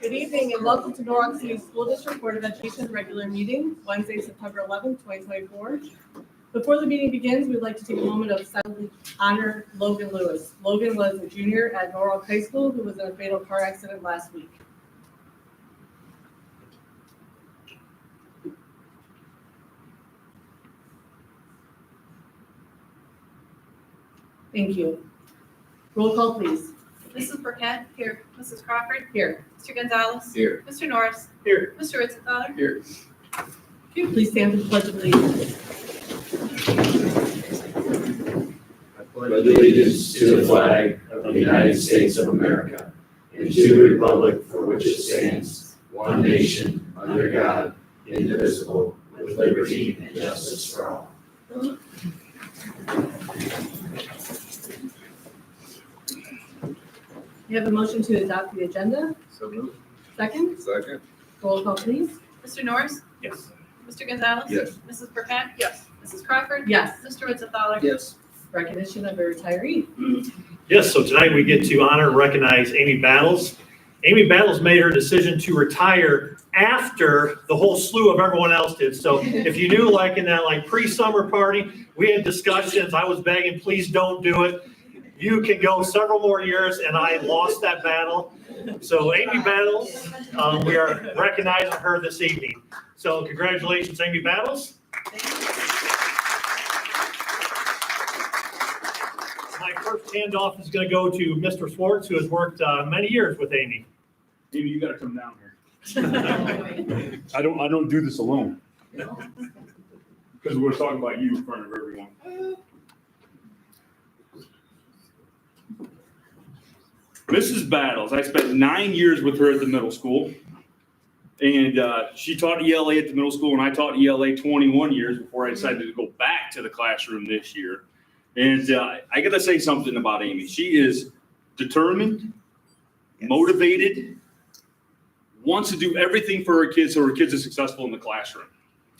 Good evening and welcome to Norwalk City School District Board of Education regular meeting, Wednesday, September 11th, 2024. Before the meeting begins, we'd like to take a moment of silence to honor Logan Lewis. Logan was a junior at Norwalk High School who was in a fatal car accident last week. Thank you. Roll call, please. Mrs. Burkett? Here. Mrs. Crawford? Here. Mr. Gonzalez? Here. Mr. Norris? Here. Mr. Ritzenthaler? Here. Please stand for the Pledge of Allegiance. I pledge allegiance to the flag of the United States of America and to the republic for which it stands, one nation, under God, indivisible, with liberty and justice for all. We have a motion to adopt the agenda. So moved. Second. Second. Roll call, please. Mr. Norris? Yes. Mr. Gonzalez? Yes. Mrs. Burkett? Yes. Mrs. Crawford? Yes. Mr. Ritzenthaler? Yes. Recognition of a retiree. Yes, so tonight we get to honor and recognize Amy Battles. Amy Battles made her decision to retire after the whole slew of everyone else did. So if you knew, like in that pre-summer party, we had discussions. I was begging, please don't do it. You can go several more years, and I lost that battle. So Amy Battles, we are recognizing her this evening. So congratulations, Amy Battles. My first handoff is going to go to Mr. Swartz, who has worked many years with Amy. Amy, you gotta come down here. I don't do this alone. Because we're talking about you in front of everyone. Mrs. Battles, I spent 9 years with her at the middle school. And she taught ELA at the middle school, and I taught ELA 21 years before I decided to go back to the classroom this year. And I gotta say something about Amy. She is determined, motivated, wants to do everything for her kids so her kids are successful in the classroom.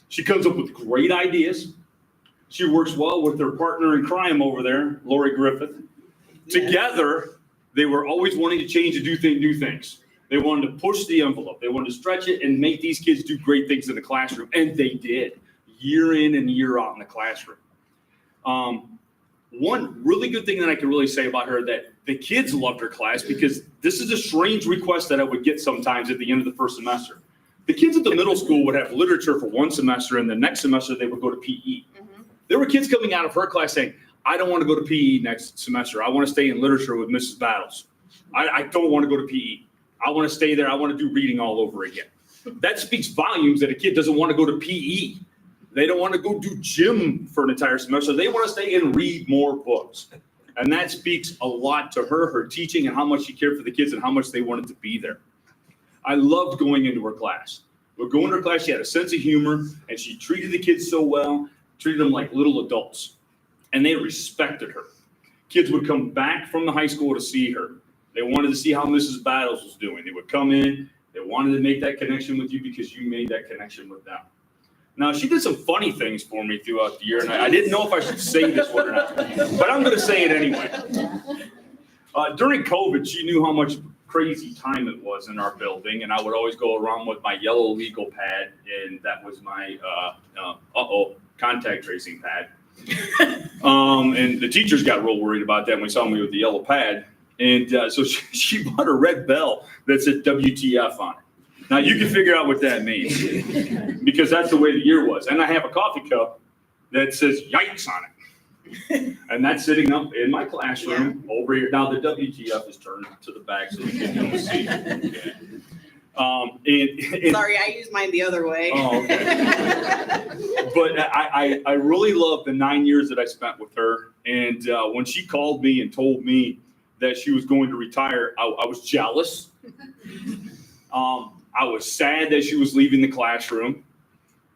She comes up with great ideas. She works well with her partner in crime over there, Lori Griffith. Together, they were always wanting to change and do new things. They wanted to push the envelope. They wanted to stretch it and make these kids do great things in the classroom. And they did, year in and year out in the classroom. One really good thing that I can really say about her, that the kids loved her class, because this is a strange request that I would get sometimes at the end of the first semester. The kids at the middle school would have literature for one semester, and the next semester they would go to PE. Mm-hmm. There were kids coming out of her class saying, I don't want to go to PE next semester. I want to stay in literature with Mrs. Battles. I don't want to go to PE. I want to stay there. I want to do reading all over again. That speaks volumes that a kid doesn't want to go to PE. They don't want to go do gym for an entire semester. They want to stay and read more books. And that speaks a lot to her teaching, and how much she cared for the kids and how much they wanted to be there. I loved going into her class. But going to her class, she had a sense of humor, and she treated the kids so well, treated them like little adults. And they respected her. Kids would come back from the high school to see her. They wanted to see how Mrs. Battles was doing. They would come in. They wanted to make that connection with you because you made that connection with them. Now, she did some funny things for me throughout the year, and I didn't know if I should say this one or not, but I'm going to say it anyway. During COVID, she knew how much crazy time it was in our building, and I would always go around with my yellow legal pad, and that was my contact tracing pad. And the teachers got real worried about that when they saw me with the yellow pad, and so she bought a red bell that said WTF on it. Now, you can figure out what that means, because that's the way the year was. And I have a coffee cup that says yikes on it. And that's sitting up in my classroom over here. Now, the WTF is turned to the back so you can see it. Sorry, I use mine the other way. Oh, okay. But I really love the 9 years that I spent with her. And when she called me and told me that she was going to retire, I was jealous. I was sad that she was leaving the classroom.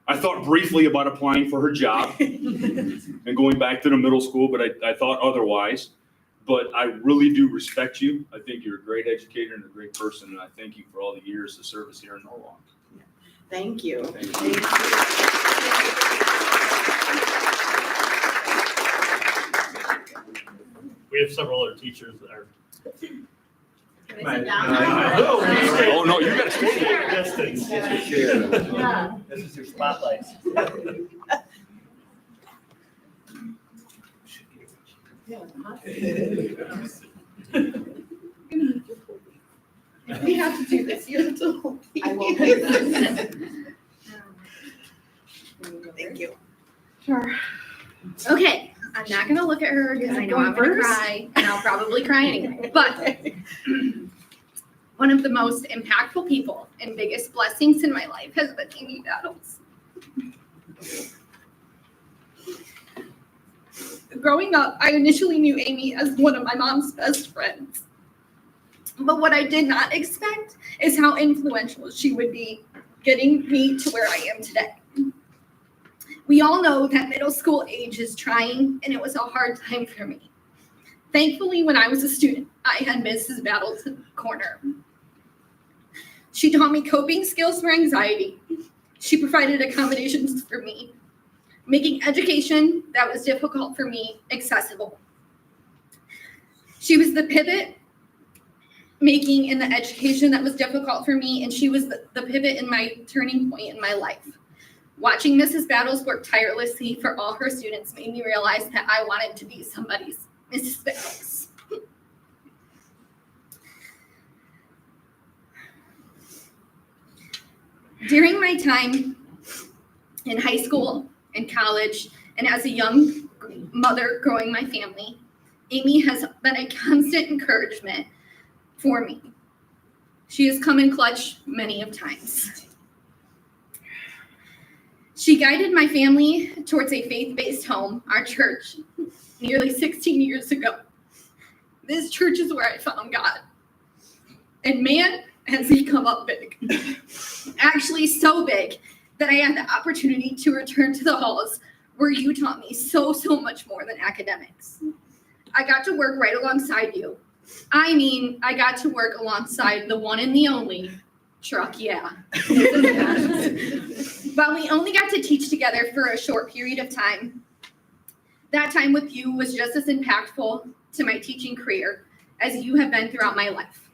I thought briefly about applying for her job and going back to the middle school, but I thought otherwise. But I really do respect you. I think you're a great educator and a great person, and I thank you for all the years of service here in Norwalk. Thank you. Thank you. We have several other teachers that are Can Right. sit down? Oh, no, you gotta stay there. Distance. Yeah. This is your spotlight. We have to do this. You have to hold me. I will pay this. Thank you. Sure. Okay, I'm not gonna look at her because I know I'm gonna cry, and I'll probably cry anyway. But one of the most impactful people and biggest blessings in my life has been Amy Battles. Growing up, I initially knew Amy as one of my mom's best friends. But what I did not expect is how influential she would be getting me to where I am today. We all know that middle school age is trying, and it was a hard time for me. Thankfully, when I was a student, I had Mrs. Battles corner. She taught me coping skills for anxiety. She provided accommodations for me, making education that was difficult for me accessible. She was the pivot making in the education that was difficult for me, and she was the pivot in my turning point in my life. Watching Mrs. Battles work tirelessly for all her students made me realize that I wanted to be somebody's Mrs. Battles. During my time in high school and college, and as a young mother growing my family, Amy has been a constant encouragement for me. She has come in clutch many of times. She guided my family towards a faith-based home, our church, nearly 16 years ago. This church is where I found God. And man, has he come up big. Actually so big that I had the opportunity to return to the halls where you taught me so much more than academics. I got to work right alongside you. I mean, I got to work alongside the one and the only Truck, yeah. But we only got to teach together for a short period of time. That time with you was just as impactful to my teaching career as you have been throughout my life.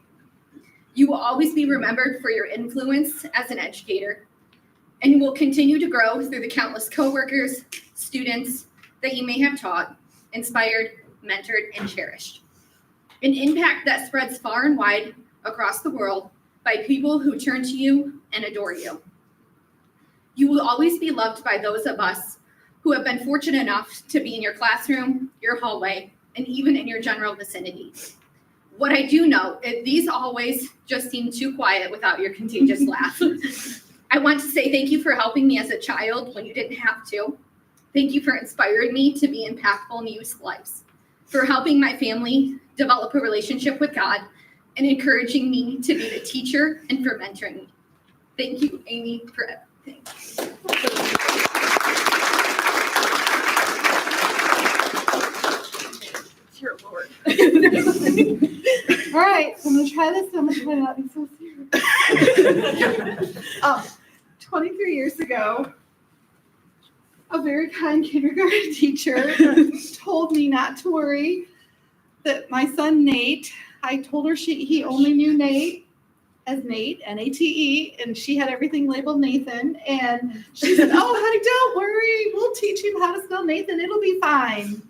You will always be remembered for your influence as an educator, and you will continue to grow through the countless coworkers, students that you may have taught, inspired, mentored, and cherished. An impact that spreads far and wide across the world by people who turn to you and adore you. You will always be loved by those of us who have been fortunate enough to be in your classroom, your hallway, and even in your general vicinity. What I do know is these hallways just seem too quiet without your contagious laugh. I want to say thank you for helping me as a child when you didn't have to. Thank you for inspiring me to be impactful in youth lives, for helping my family develop a relationship with God, and encouraging me to be the teacher and for mentoring me. Thank you, Amy, for everything. Dear Lord. All right, so I'm gonna try this. I'm gonna try not to be so serious. 23 years ago, a very kind kindergarten teacher told me not to worry, that my son Nate, I told her he only knew Nate as Nate, N-A-T-E, and she had everything labeled Nathan. And she said, oh, honey, don't worry. We'll teach him how to spell Nathan. It'll be fine.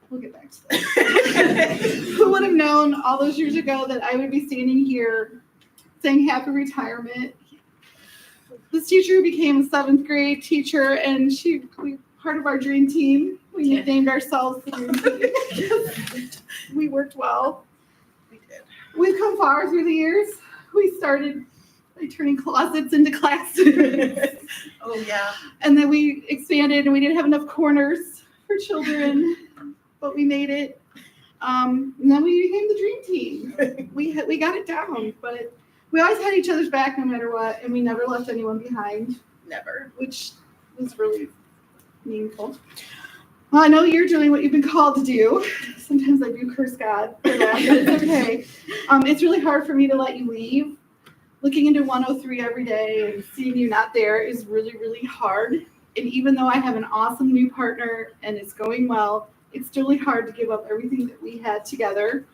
We'll get back to that. Who would have known all those years ago that I would be standing here saying happy retirement? This teacher became a 7th grade teacher, and we part of our dream team. We nicknamed ourselves the dream team. We worked well. We did. We've come far through the years. We started by turning closets into classrooms. Oh, yeah. And then we expanded, and we didn't have enough corners for children, but we made it. And then we became the dream team. We got it down, but we always had each other's back no matter what, and we never left anyone behind, Never. which was really meaningful. Well, I know you're doing what you've been called to do. Sometimes I do curse God for that, but it's okay. It's really hard for me to let you leave. Looking into 103 every day and seeing you not there is really, really hard. And even though I have an awesome new partner and it's going well, it's really hard to give up everything that we had together.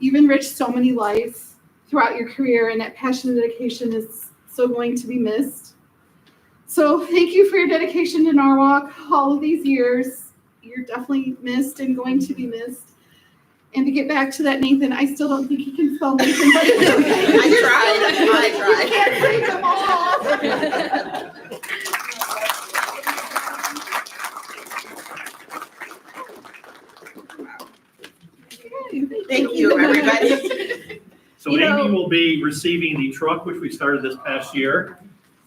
You've enriched so many lives throughout your career, and that passion and dedication is so going to be missed. So thank you for your dedication to Norwalk all of these years. You're definitely missed and going to be missed. And to get back to that Nathan, I still don't think he can spell Nathan, but it's okay. I tried. You can't save them all. Thank you, everybody. So You know- Amy will be receiving the truck, which we started this past year.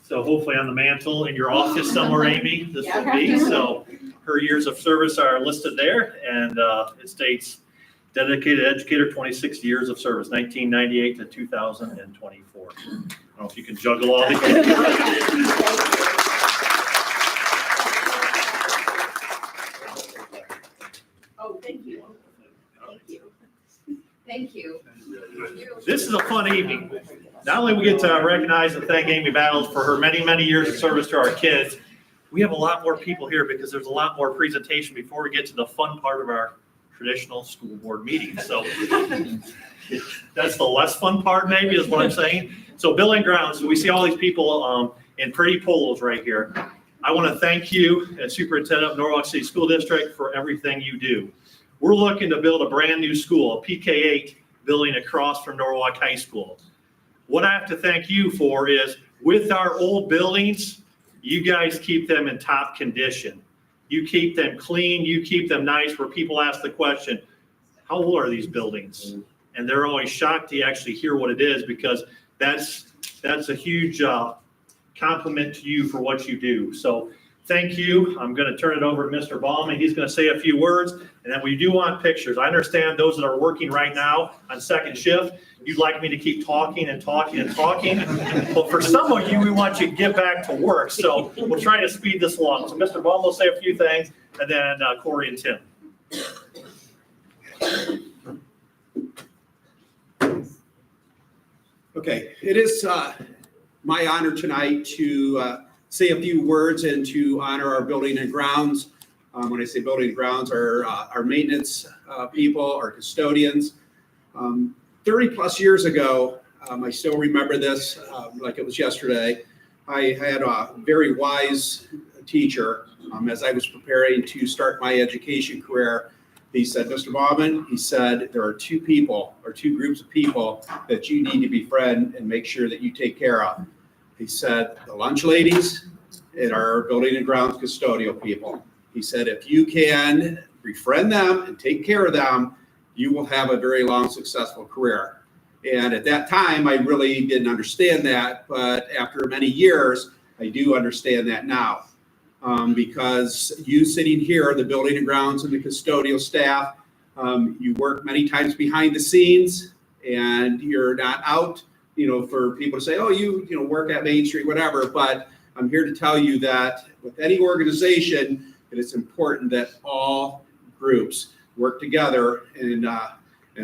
So hopefully on the mantle in your office somewhere, Amy, this will be. So her years of service are listed there, and it states dedicated educator, 26 years of service, 1998 to 2024. I don't know if you can juggle all these. Oh, thank you. Thank you. Thank you. This is a fun evening. Not only we get to recognize and thank Amy Battles for her many, many years of service to our kids, we have a lot more people here because there's a lot more presentation before we get to the fun part of our traditional school board meeting. So that's the less fun part, maybe, is what I'm saying. So building grounds, we see all these people in pretty polos right here. I want to thank you as superintendent of Norwalk City School District for everything you do. We're looking to build a brand new school, a PK8 building across from Norwalk High School. What I have to thank you for is with our old buildings, you guys keep them in top condition. You keep them clean, you keep them nice, where people ask the question, how old are these buildings? And they're always shocked to actually hear what it is, because that's a huge compliment to you for what you do. So thank you. I'm going to turn it over to Mr. Ballman. He's going to say a few words, and then we do want pictures. I understand those that are working right now on second shift, you'd like me to keep talking and talking and talking. But for some of you, we want you to get back to work. So we'll try to speed this along. So Mr. Ballman will say a few things, and then Corey and Tim. Okay, it is my honor tonight to say a few words and to honor our building and grounds. When I say building and grounds, our maintenance people, our custodians. 30 plus years ago, I still remember this like it was yesterday. I had a very wise teacher as I was preparing to start my education career. He said, Mr. Bauman, he said, there are two people or two groups of people that you need to befriend and make sure that you take care of. He said, the lunch ladies and our building and grounds custodial people. He said, if you can befriend them and take care of them, you will have a very long, successful career. And at that time, I really didn't understand that. But after many years, I do understand that now. Because you sitting here, the building and grounds and the custodial staff, you work many times behind the scenes, and you're not out, for people to say, oh, you work at Main Street, whatever. But I'm here to tell you that with any organization, it is important that all groups work together in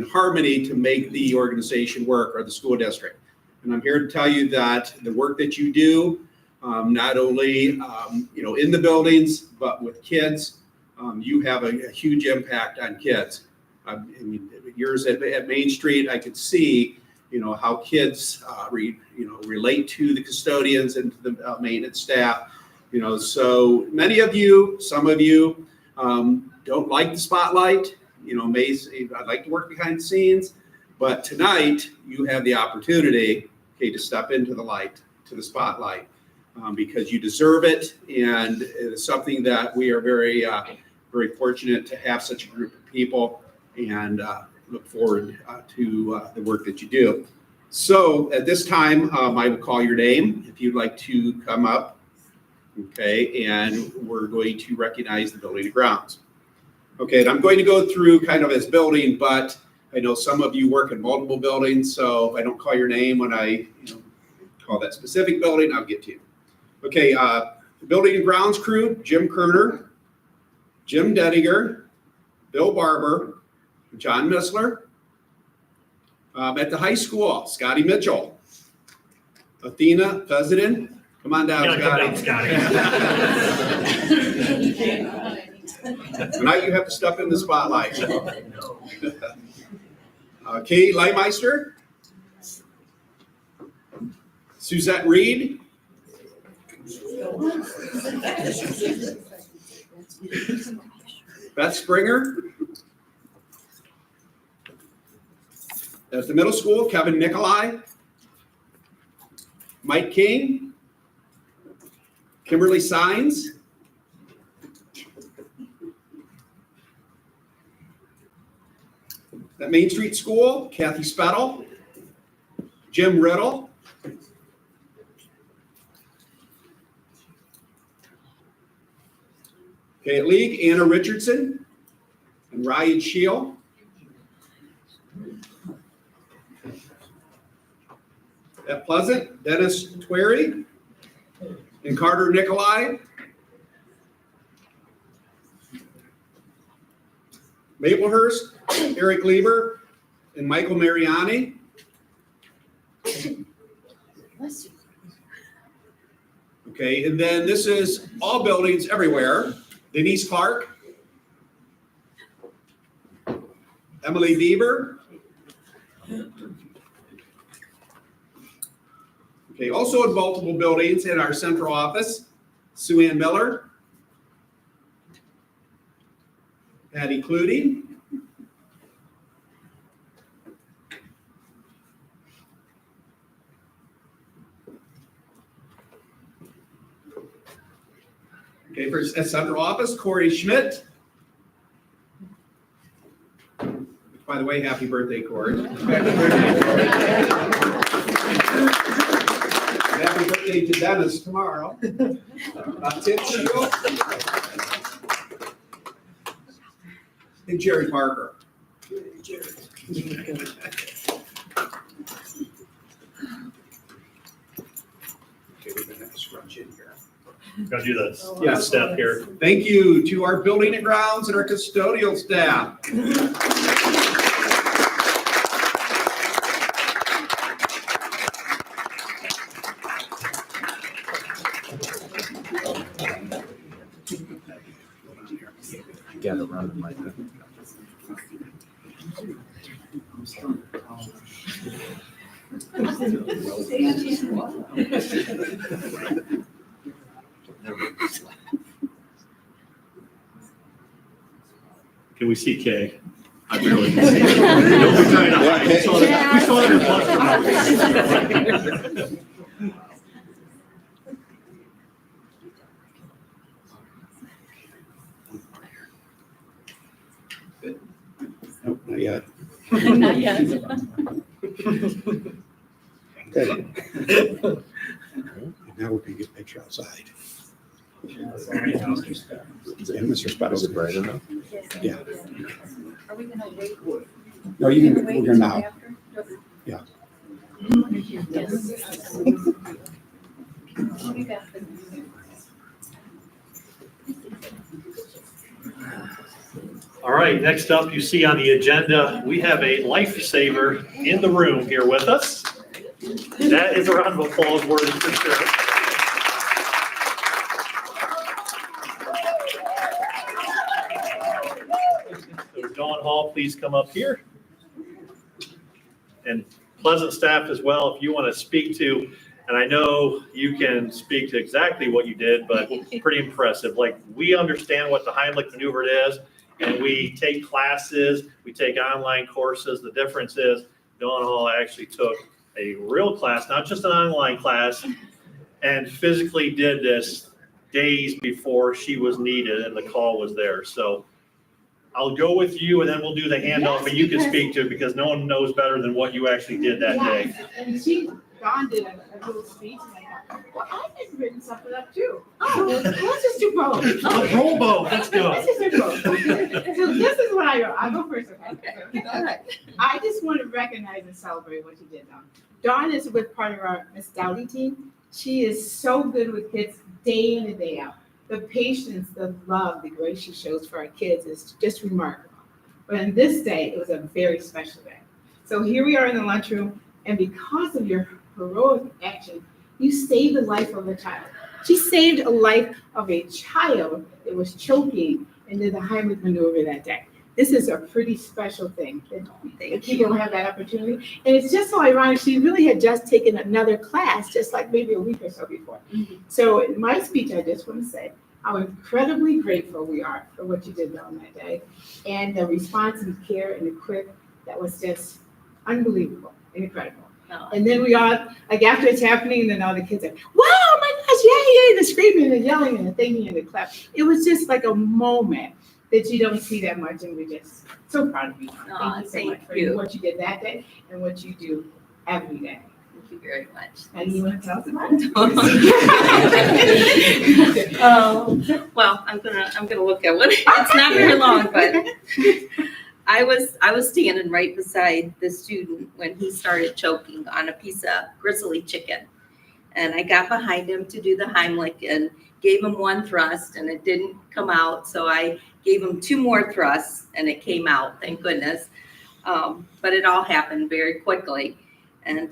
harmony to make the organization work, or the school district. And I'm here to tell you that the work that you do, not only in the buildings, but with kids, you have a huge impact on kids. Yours at Main Street, I could see how kids relate to the custodians and to the maintenance staff. So many of you, some of you don't like the spotlight. May say, I'd like to work behind the scenes, but tonight you have the opportunity, to step into the light, to the spotlight, because you deserve it, and it's something that we are very, very fortunate to have such a group of people, and look forward to the work that you do. So at this time, I will call your name if you'd like to come up, okay, and we're going to recognize the building and grounds. Okay, and I'm going to go through kind of as building, but I know some of you work in multiple buildings, so if I don't call your name when I call that specific building, I'll get to you. Okay, the building and grounds crew, Jim Kerner, Jim Dediger, Bill Barber, John Missler. At the high school, Scotty Mitchell, Athena Fezidin. Come on down, Scotty. Tonight you have to step in the spotlight. Kay Leimeister. Suzette Reed. Beth Springer. At the middle school, Kevin Nikolai. Mike King. Kimberly Sines. At Main Street School, Kathy Spettle. Jim Riddle. Okay, at League, Anna Richardson and Ryan Scheel. At Pleasant, Dennis Twerry and Carter Nikolai. Maplehurst, Eric Lieber and Michael Mariani. Okay, and then this is all buildings everywhere. Denise Clark. Emily Bieber. Okay, also in multiple buildings in our central office, Sue Ann Miller. Patty Clutie. Okay, for central office, Corey Schmidt. By the way, happy birthday, Corey. Happy birthday to Dennis tomorrow. Tim Shield. And Jerry Parker. Okay, we're gonna have to scrunch in here. Gotta do this. Yes. Step here. Thank you to our building and grounds and our custodial staff. Gotta run the mic. Can we see Kay? I barely can see. Don't be trying to hide. We saw the reflection. Nope, not yet. Not yet. Okay. Now we can get a picture outside. And Mr. Spettle. Is it bright enough? Yeah. Are we gonna wait? No, you can, we're now. Yeah. All right, next up, you see on the agenda, we have a lifesaver in the room here with us. That is a round of applause worthy for sure. So Dawn Hall, please come up here. And Pleasant staff as well, if you want to speak to, and I know you can speak to exactly what you did, but pretty impressive. Like, we understand what the Heimlich maneuver is, and we take classes, we take online courses. The difference is Dawn Hall actually took a real class, not just an online class, and physically did this days before she was needed and the call was there. So I'll go with you and then we'll do the handoff, but you can speak to it because no one knows better than what you actually did that day. And Dawn did a little speech, and I thought, well, I've written something up too. Oh, let's just do both. Roll both, let's go. Let's just do both. So this is what I wrote. I'll go first, okay? All right. I just want to recognize and celebrate what you did, Dawn. Dawn is with part of our Miss Dowdy team. She is so good with kids day in and day out. The patience, the love, the grace she shows for our kids is just remarkable. But on this day, it was a very special day. So here we are in the lunchroom, and because of your heroic action, you saved the life of a child. She saved a life of a child that was choking and did the Heimlich maneuver that day. this is a pretty special thing. That people don't have that opportunity. And it's just so ironic, she really had just taken another class, just like maybe a week or so before. So in my speech, I just want to say how incredibly grateful we are for what you did on that day. And the response and care and the quick, that was just unbelievable and incredible. And then we all, like after it's happening, and then all the kids are, wow, my gosh, yay, the screaming and yelling and the thinking and the clap. It was just like a moment that you don't see that much, and we're just so proud of you. Thank you so much for what you did that day and what you do every day. Thank you very much. And you want to tell us about it? Well, I'm gonna look at what, it's not very long, but I was standing right beside the student when he started choking on a piece of grizzly chicken. And I got behind him to do the Heimlich and gave him one thrust and it didn't come out. So I gave him 2 more thrusts and it came out, thank goodness. But it all happened very quickly.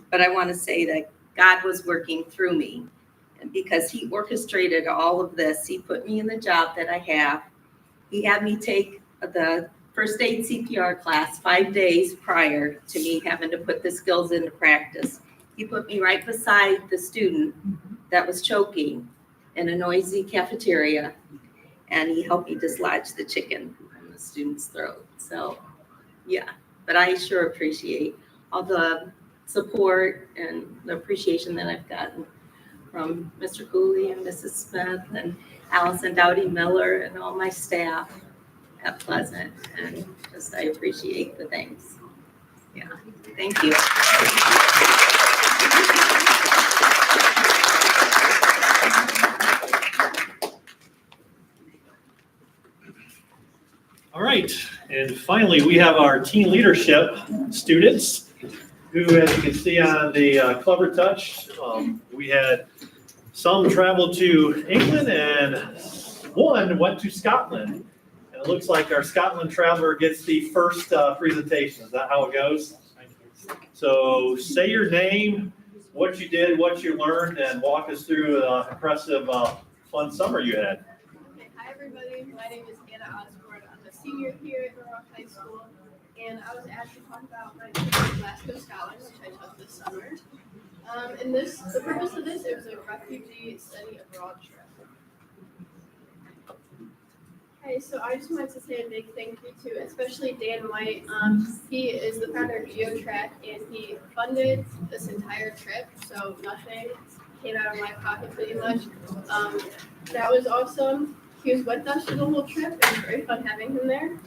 But I want to say that God was working through me, and because he orchestrated all of this. He put me in the job that I have. He had me take the first aid CPR class 5 days prior to me having to put the skills into practice. He put me right beside the student that was choking in a noisy cafeteria, and he helped me dislodge the chicken from the student's throat. So, yeah, but I sure appreciate all the support and the appreciation that I've gotten from Mr. Cooley and Mrs. Smith and Allison Dowdy Miller and all my staff at Pleasant, and just I appreciate the things. Yeah, thank you. All right, and finally, we have our teen leadership students who, as you can see on the Clever Touch, we had some travel to England and one went to Scotland. And it looks like our Scotland traveler gets the first presentation. Is that how it goes? So say your name, what you did, what you learned, and walk us through an impressive, fun summer you had. Okay, hi everybody, my name is Hannah Osborne. I'm a senior here at Norwalk High School, and I was asked to talk about my trip to Glasgow, Scotland, which I took this summer. And the purpose of this, it was a refugee study abroad trip. Okay, so I just wanted to say a big thank you to especially Dan White. He is the founder of GeoTrack, and he funded this entire trip, so nothing came out of my pocket pretty much. That was awesome. He was with us for the whole trip. It was very fun having him there.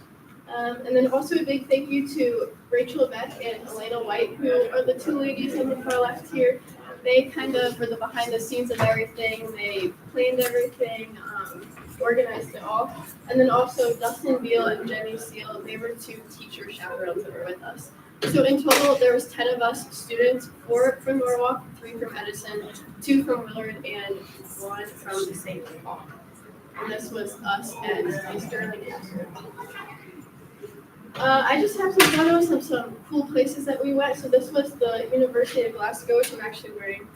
And then also a big thank you to Rachel Beck and Elena White, who are the 2 ladies on the far left here. They kind of were the behind the scenes of everything. They planned everything, organized it all. And then also Dustin Beal and Jenny Seal, they were 2 teacher chaperones that were with us. So in total, there was 10 of us students, 4 from Norwalk, 3 from Edison, 2 from Willard, and 1 from St. Paul. And this was us at the Sterling Castle. I just have some photos of some cool places that we went. So this was the University of Glasgow, which I'm actually wearing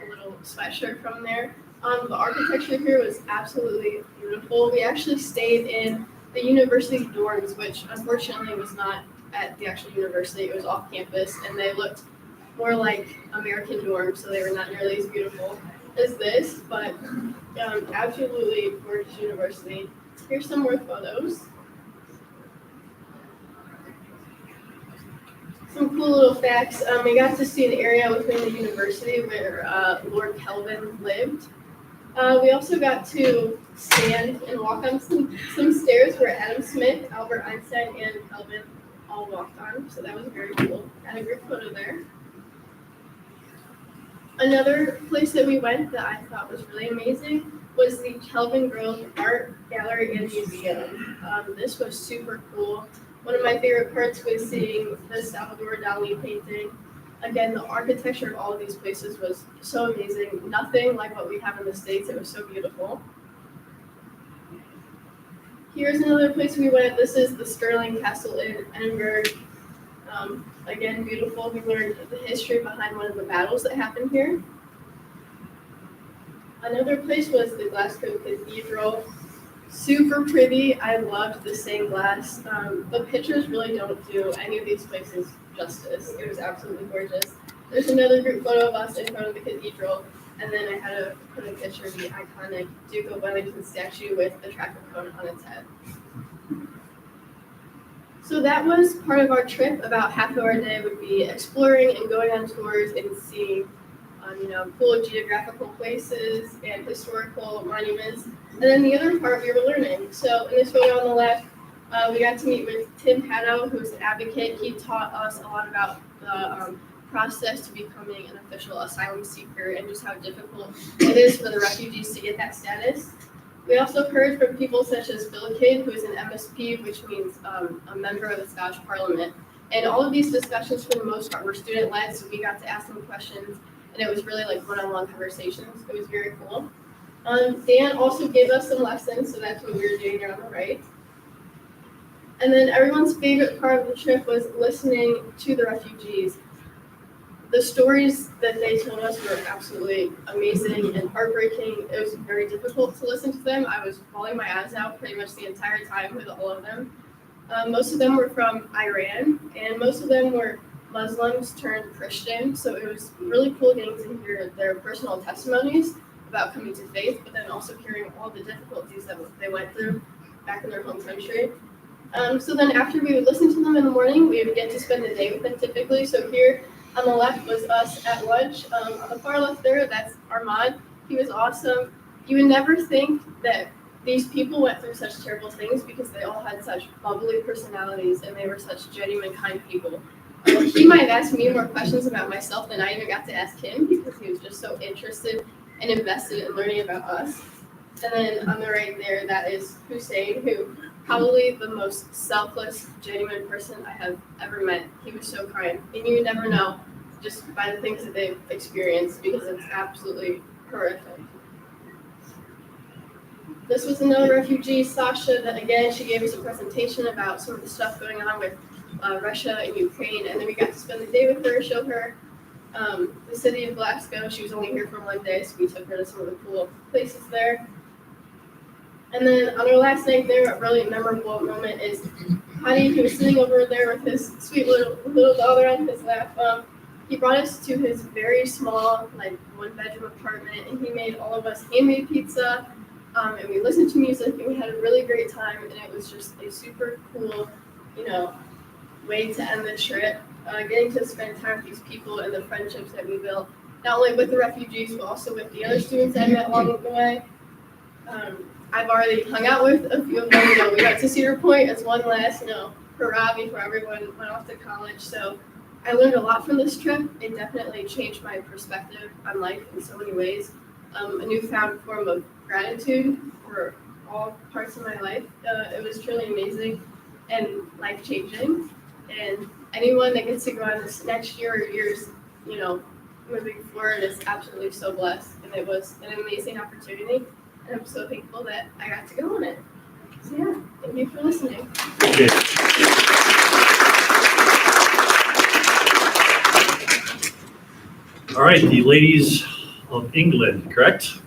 a little sweatshirt from there. The architecture here was absolutely beautiful. We actually stayed in the university dorms, which unfortunately was not at the actual university. It was off campus, and they looked more like American dorms, so they were not nearly as beautiful as this, but absolutely gorgeous university. Here's some more photos. Some cool little facts. We got to see an area within the university where Lord Kelvin lived. We also got to stand and walk on some stairs where Adam Smith, Albert Einstein, and Kelvin all walked on. So that was very cool. Got a group photo there. Another place that we went that I thought was really amazing was the Kelvin Grove Art Gallery and Museum. This was super cool. One of my favorite parts was seeing the Salvador Dali painting. Again, the architecture of all of these places was so amazing. Nothing like what we have in the States. It was so beautiful. Here's another place we went. This is the Stirling Castle in Edinburgh. Again, beautiful. We learned the history behind one of the battles that happened here. Another place was the Glasgow Cathedral. super pretty. I loved the stained glass. The pictures really don't do any of these places justice. It was absolutely gorgeous. There's another group photo of us in front of the cathedral, and then I had to put a picture of the iconic Duke of Wellington statue with the traffic cone on its head. So that was part of our trip. About half of our day would be exploring and going on tours and seeing, cool geographical places and historical monuments. And then the other part, we were learning. So in this photo on the left, we got to meet with Tim Haddow, who's an advocate. He taught us a lot about the process to becoming an official asylum seeker and just how difficult it is for the refugees to get that status. We also heard from people such as Bill Kidd, who is an MSP, which means a member of the Scottish Parliament. And all of these discussions, for the most part, were student-led, so we got to ask them questions, and it was really like one-on-one conversations. It was very cool. Dan also gave us some lessons, so that's what we were doing there on the right. And then everyone's favorite part of the trip was listening to the refugees. The stories that they told us were absolutely amazing and heartbreaking. It was very difficult to listen to them. I was bawling my eyes out pretty much the entire time with all of them. Most of them were from Iran, and most of them were Muslims turned Christian. So it was really cool getting to hear their personal testimonies about coming to faith, but then also hearing all the difficulties that they went through back in their home country. So then after we would listen to them in the morning, we would get to spend the day with them typically. So here on the left was us at lunch. On the far left there, that's Armand. He was awesome. You would never think that these people went through such terrible things because they all had such bubbly personalities and they were such genuine, kind people. He might have asked me more questions about myself than I even got to ask him because he was just so interested and invested in learning about us. And then on the right there, that is Hussein, who probably the most selfless, genuine person I have ever met. He was so kind. And you never know just by the things that they've experienced because it's absolutely horrific. This was another refugee, Sasha, that again, she gave us a presentation about some of the stuff going on with Russia and Ukraine. And then we got to spend the day with her, show her the city of Glasgow. She was only here for 1 day, so we took her to some of the cool places there. And then on our last night there, a really memorable moment is Hadi, who was sitting over there with his sweet little daughter on his lap. He brought us to his very small, like 1-bedroom apartment, and he made all of us handmade pizza. And we listened to music, and we had a really great time. And it was just a super cool, way to end the trip. Getting to spend time with these people and the friendships that we built, not only with the refugees, but also with the other students I met along the way. I've already hung out with a few of them. We went to Cedar Point as one last, hurrah before everyone went off to college. So I learned a lot from this trip. It definitely changed my perspective on life in so many ways. A newfound form of gratitude for all parts of my life. It was truly amazing and life-changing. And anyone that gets to go on this next year or years, moving forward is absolutely so blessed. And it was an amazing opportunity. And I'm so thankful that I got to go on it. So yeah, thank you for listening. Okay. All right, the ladies of England, correct?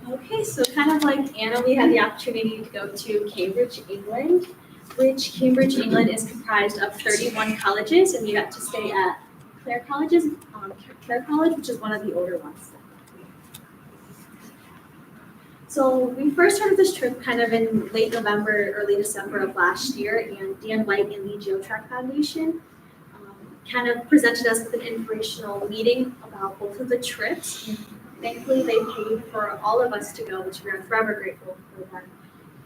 Okay, so kind of like Anna, we had the opportunity to go to Cambridge, England. which Cambridge, England is comprised of 31 colleges, and we got to stay at Clare College, which is one of the older ones. So we first started this trip kind of in late November, early December of last year, and Dan White and the GeoTrack Foundation kind of presented us with an informational meeting about both of the trips. And thankfully, they paid for all of us to go, which we are forever grateful for them,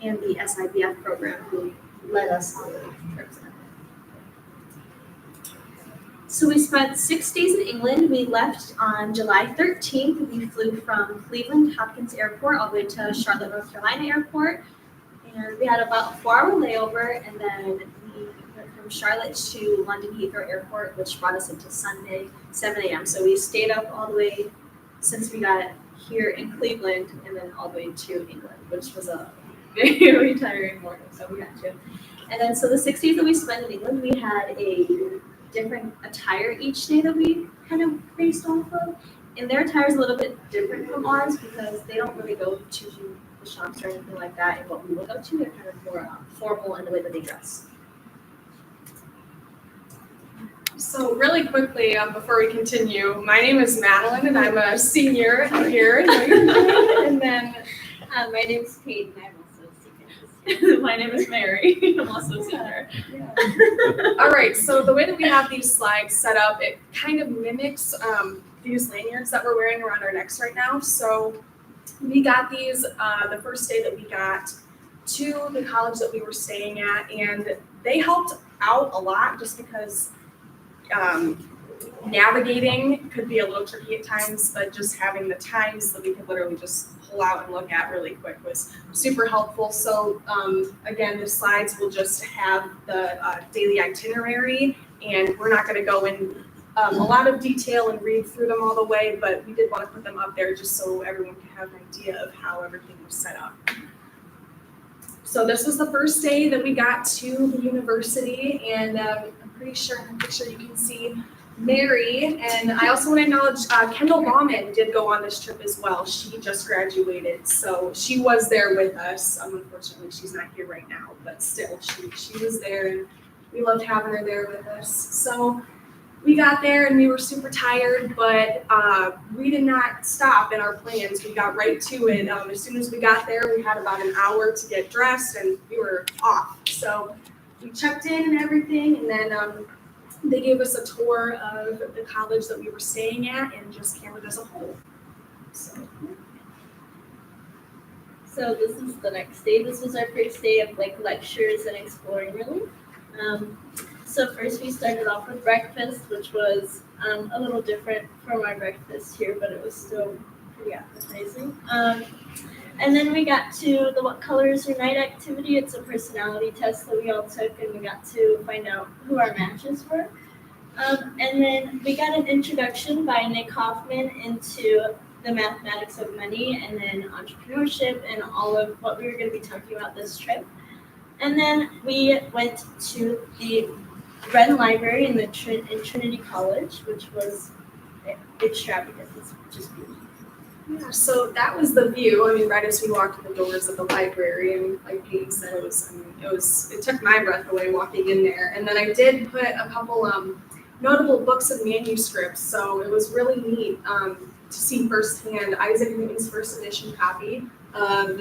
and the SIBF program who led us on the trips. So we spent 6 days in England. We left on July 13th. We flew from Cleveland Hopkins Airport all the way to Charlotte, North Carolina Airport. And we had about a 4-hour layover, and then we went from Charlotte to London Heathrow Airport, which brought us into Sunday, 7 a.m. So we stayed up all the way since we got here in Cleveland, and then all the way to England, which was a very tiring morning, so we got to. And then so the 6 days that we spent in England, we had a different attire each day that we kind of based off of. And their attire is a little bit different from ours because they don't really go to the shops or anything like that. And what we will go to, they're kind of more formal in the way that they dress. So really quickly, before we continue, my name is Madeline and I'm a senior here. And then My name's Kate, and I'm also a senior. my name is Mary. I'm also a senior. All right, so the way that we have these slides set up, it kind of mimics these lanyards that we're wearing around our necks right now. So we got these the first day that we got to the college that we were staying at, and they helped out a lot just because navigating could be a little tricky at times, but just having the times that we could literally just pull out and look at really quick was super helpful. So again, the slides will just have the daily itinerary, and we're not going to go in a lot of detail and read through them all the way, but we did want to put them up there just so everyone can have an idea of how everything was set up. So this was the first day that we got to the university, and I'm pretty sure you can see Mary, and I also want to acknowledge Kendall Bauman did go on this trip as well. She just graduated, so she was there with us. Unfortunately, she's not here right now, but still, she was there, and we loved having her there with us. So we got there, and we were super tired, but we did not stop in our plans. We got right to it. As soon as we got there, we had about an hour to get dressed, and we were off. So we checked in and everything, and then they gave us a tour of the college that we were staying at and just Cambridge as a whole. So this is the next day. This was our first day of lectures and exploring really. So first we started off with breakfast, which was a little different from our breakfast here, but it was still pretty appetizing. And then we got to the What Color Is Your Night activity. It's a personality test that we all took, and we got to find out who our matches were. And then we got an introduction by Nick Hoffman into the mathematics of money and then entrepreneurship and all of what we were going to be talking about this trip. And then we went to the Wren Library in Trinity College, which was extravagant. It's just beautiful. Yeah, so that was the view. I mean, right as we walked in the doors of the library, and like Peyton said, it took my breath away walking in there. And then I did put a couple notable books and manuscripts, so it was really neat to see firsthand Isaac Newton's first edition copy of,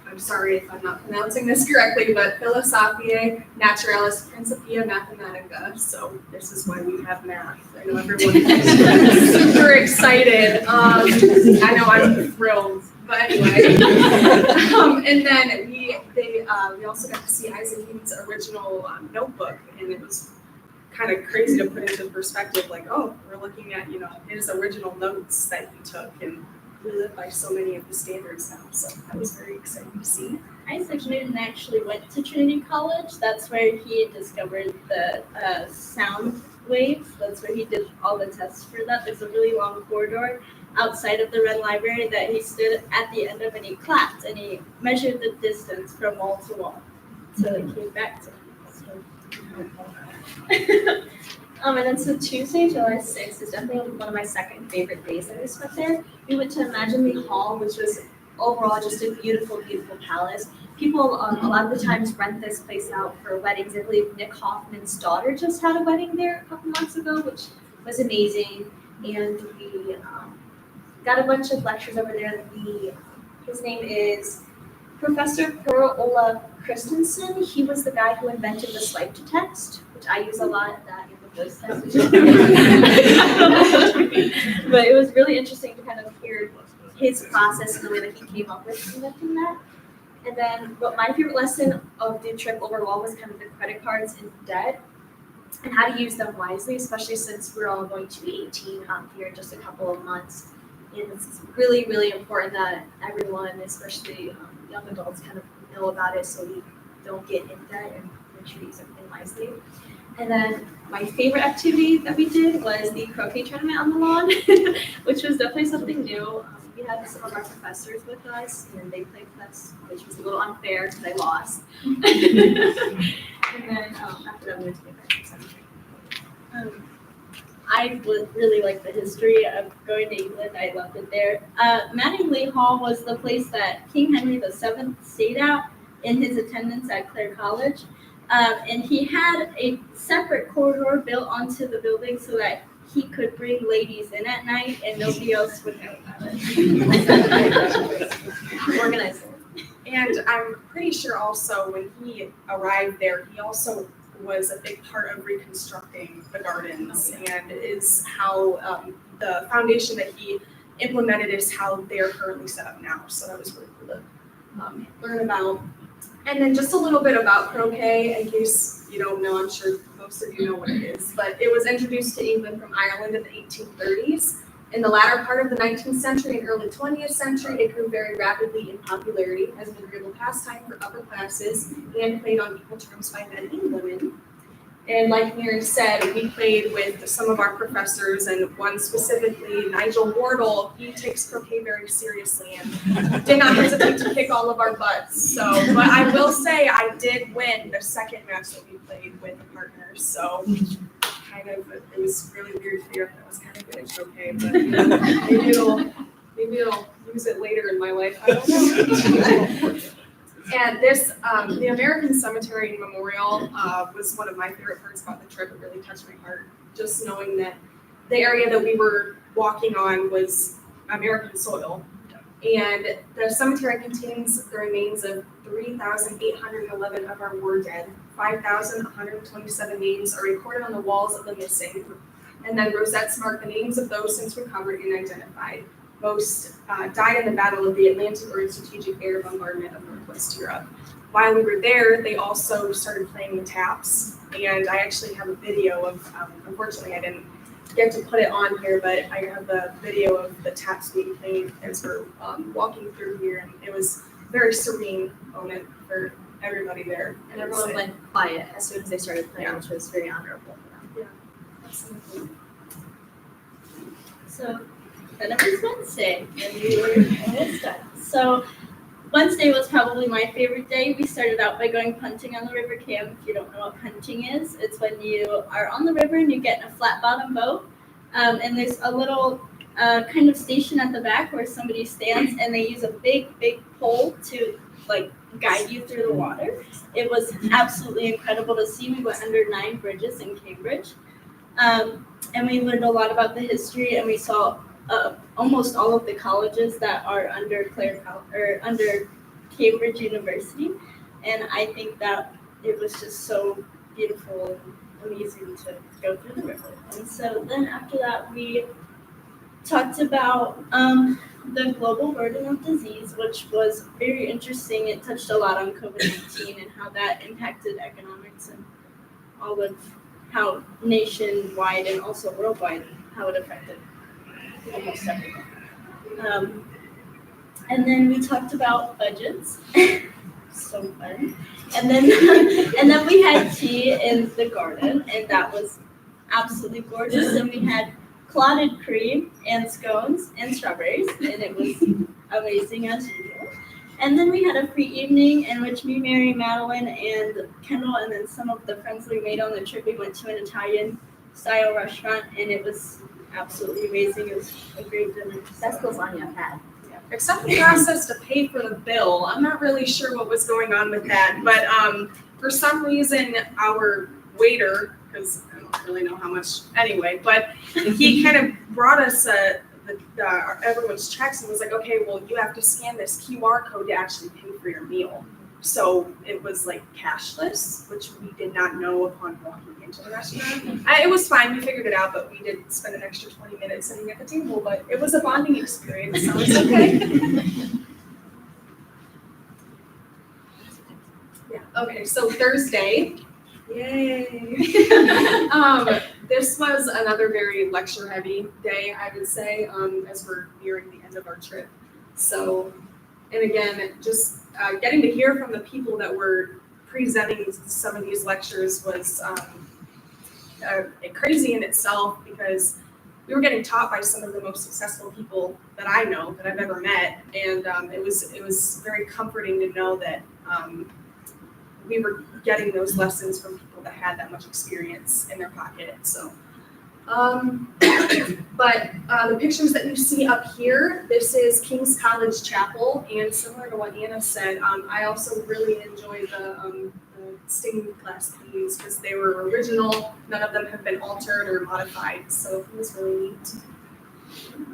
I'm sorry if I'm not pronouncing this correctly, but Philosophiae Naturalis Principia Mathematica. So this is why we have math. I know everyone is super excited. I know I'm thrilled, but anyway. And then we also got to see Isaac Newton's original notebook, and it was kind of crazy to put into perspective. Like, oh, we're looking at his original notes that he took, and we live by so many of the standards now, so that was very exciting to see. Isaac Newton actually went to Trinity College. That's where he discovered the sound waves. That's where he did all the tests for that. There's a really long corridor outside of the Wren Library that he stood at the end of, and he clapped, and he measured the distance from wall to wall until it came back to him. And then so Tuesday, July 6th is definitely one of my second favorite days that we spent there. We went to Imagine the Hall, which was overall, just a beautiful, beautiful palace. People a lot of the times rent this place out for weddings. I believe Nick Hoffman's daughter just had a wedding there a couple months ago, which was amazing. And we got a bunch of lectures over there. His name is Professor Per Ola Christensen. He was the guy who invented the swipe to text, which I use a lot. That in the voice text. But it was really interesting to kind of hear his process and the way that he came up with inventing that. And then, but my favorite lesson of the trip overall was kind of the credit cards and debt and how to use them wisely, especially since we're all going to be 18 here in just a couple of months. And it's really, really important that everyone, especially young adults, kind of know about it so we don't get in debt and make sure we use everything wisely. And then my favorite activity that we did was the croquet tournament on the lawn, which was definitely something new. We had some of our professors with us, and they played with us, which was a little unfair because I lost. And then after that, we went to get back to cemetery. I would really like the history of going to England. I loved it there. Mattingly Hall was the place that King Henry VII stayed at in his attendance at Clare College. And he had a separate corridor built onto the building so that he could bring ladies in at night and nobody else would know about it. Organized. And I'm pretty sure also when he arrived there, he also was a big part of reconstructing the gardens and is how the foundation that he implemented is how they're currently set up now. So that was really cool to learn about. And then just a little bit about croquet, in case you don't know, I'm sure most of you know what it is, but it was introduced to England from Ireland in the 1830s. In the latter part of the 19th century and early 20th century, it grew very rapidly in popularity as an agreeable pastime for upper classes and played on equal terms by men and women. And like Mary said, we played with some of our professors, and one specifically, Nigel Wardle, he takes croquet very seriously and did not hesitate to kick all of our butts. So, but I will say I did win the second match that we played with the partners. So kind of, it was really weird to figure out that I was kind of good at croquet, but maybe it'll use it later in my life. I don't know. And this, the American Cemetery and Memorial was one of my favorite parts about the trip. It really touched my heart, just knowing that the area that we were walking on was American soil. And the cemetery contains the remains of 3,811 of our war dead. 5,127 names are recorded on the walls of the missing. And then rosettes mark the names of those since recovered and identified. Most died in the Battle of the Atlantic or in strategic air bombardment of Northwest Europe. While we were there, they also started playing the taps, and I actually have a video of, unfortunately I didn't get to put it on here, but I have a video of the taps being played as we're walking through here, and it was a very serene moment for everybody there. And everyone went quiet as soon as they started playing, which was very honorable for them. Yeah, absolutely. So then it was Wednesday, and we were almost done. So Wednesday was probably my favorite day. We started out by going punting on the river Cam. If you don't know what punting is, it's when you are on the river and you get in a flat bottom boat, and there's a little kind of station at the back where somebody stands and they use a big pole to like guide you through the water. It was absolutely incredible to see. We went under 9 bridges in Cambridge, and we learned a lot about the history, and we saw almost all of the colleges that are under under Cambridge University, and I think that it was just so beautiful and amazing to go through the river. And so then after that, we talked about the global burden of disease, which was very interesting. It touched a lot on COVID-19 and how that impacted economics and all of how nationwide and also worldwide, how it affected almost everything. And then we talked about budgets. So fun. And then we had tea in the garden, and that was absolutely gorgeous. And we had clotted cream and scones and strawberries, and it was amazing as usual. And then we had a free evening in which me, Mary, Madeline, and Kendall, and then some of the friends that we made on the trip, we went to an Italian-style restaurant, and it was absolutely amazing. It was a great dinner. Best lasagna I've had. except the process to pay for the bill. I'm not really sure what was going on with that, but for some reason, our waiter, because I don't really know how much anyway, but he kind of brought us everyone's checks and was like, okay, well, you have to scan this QR code to actually pay for your meal. So it was like cashless, which we did not know upon walking into the restaurant. It was fine, we figured it out, but we did spend an extra 20 minutes sitting at the table, but it was a bonding experience, so it's okay. Yeah, okay, so Thursday, yay. This was another very lecture heavy day, I would say, as we're nearing the end of our trip. So, and again, just getting to hear from the people that were presenting some of these lectures was crazy in itself, because we were getting taught by some of the most successful people that I know, that I've ever met, and it was very comforting to know that we were getting those lessons from people that had that much experience in their pocket. So, but the pictures that you see up here, this is King's College Chapel, and similar to what Anna said, I also really enjoy the stained glass paintings because they were original. None of them have been altered or modified, so it was really neat.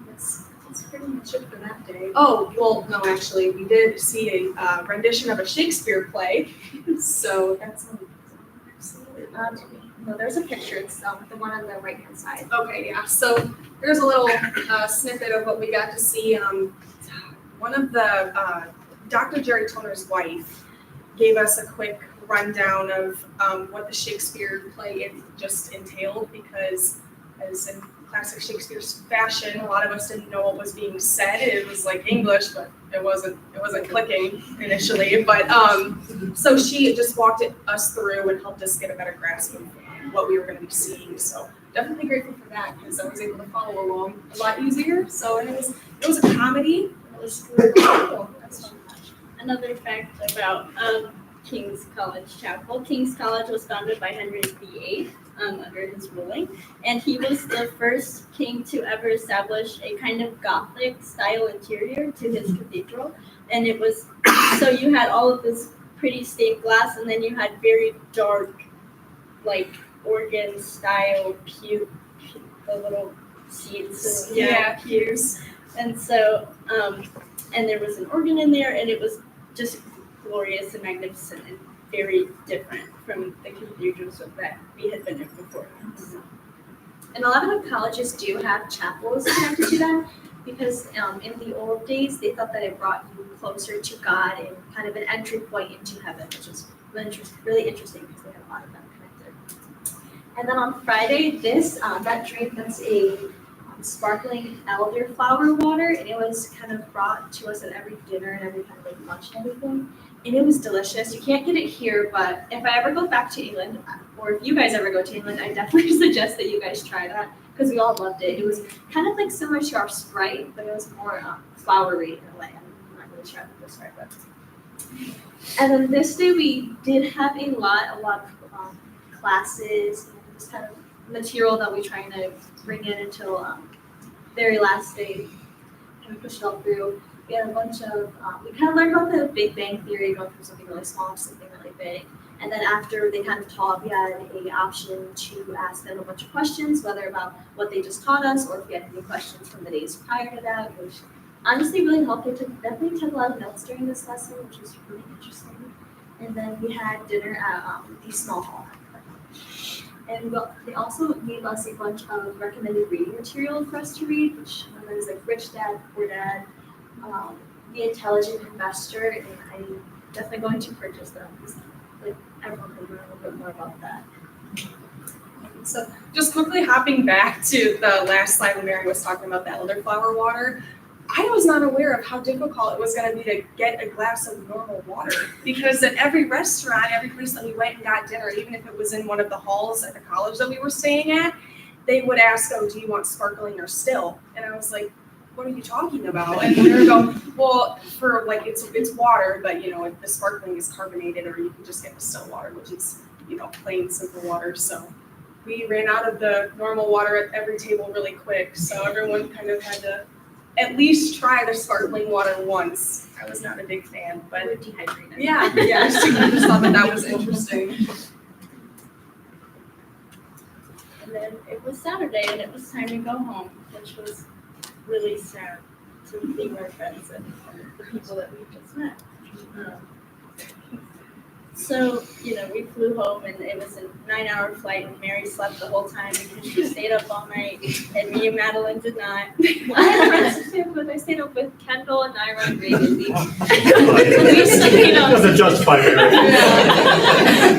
That's pretty much it for that day. Oh, well, no, actually, we did see a rendition of a Shakespeare play, so that's no, there's a picture. It's the one on the right-hand side. okay, yeah. So there's a little snippet of what we got to see. One of the Dr. Jerry Toner's wife gave us a quick rundown of what the Shakespeare play just entailed, because as in classic Shakespeare's fashion, a lot of us didn't know what was being said. It was like English, but it wasn't clicking initially. But so she just walked us through and helped us get a better grasp of what we were going to be seeing. So definitely grateful for that, because I was able to follow along a lot easier. So it was a comedy. It was really cool. That's fun. Another fact about King's College Chapel. King's College was founded by Henry VIII under his ruling, and he was the first king to ever establish a kind of Gothic style interior to his cathedral. And it was, so you had all of this pretty stained glass, and then you had very dark, like organ style the little seats, pews. And so, and there was an organ in there, and it was just glorious and magnificent and very different from the cathedrals that we had been in before. And a lot of the colleges do have chapels connected to them, because in the old days, they thought that it brought you closer to God and kind of an entry point into heaven, which is really interesting because they have a lot of them connected. And then on Friday, that drink, that's a sparkling elderflower water, and it was kind of brought to us at every dinner and every kind of like lunch and everything. And it was delicious. You can't get it here, but if I ever go back to England, or if you guys ever go to England, I definitely suggest that you guys try that, because we all loved it. It was kind of like similar to our Sprite, but it was more flowery in a way. I'm not really sure how to describe it. And then this day we did have a lot of classes and this kind of material that we trying to bring in until very last day, kind of push it all through. We had a bunch of, we kind of learned about the Big Bang Theory, going from something really small to something really big. And then after they kind of taught, we had an option to ask them a bunch of questions, whether about what they just taught us, or if we had any questions from the days prior to that, which honestly really helped. We definitely took a lot of notes during this lesson, which was really interesting. And then we had dinner at the small hall. And they also gave us a bunch of recommended reading material for us to read, which is like Rich Dad, Poor Dad, The Intelligent Investor, and I'm definitely going to purchase them. Like everyone can learn a little bit more about that. So just quickly hopping back to the last slide when Mary was talking about the elderflower water, I was not aware of how difficult it was going to be to get a glass of normal water, because at every restaurant, every place that we went and got dinner, even if it was in one of the halls at the college that we were staying at, they would ask, oh, do you want sparkling or still? And I was like, what are you talking about? And they would go, well, for like, it's water, but you know, the sparkling is carbonated, or you can just get the still water, which is, you know, plain simple water. So we ran out of the normal water at every table really quick. So everyone kind of had to at least try the sparkling water once. I was not a big fan, but We're dehydrated. yeah, I just thought that was interesting. And then it was Saturday and it was time to go home, which was really sad to leave our friends and the people that we just met. So, we flew home and it was a 9-hour flight and Mary slept the whole time because she stayed up all night and me and Madeline did not. I had friends to stay up with. I stayed up with Kendall and Ira and Reagan. We stayed up. Doesn't justify it.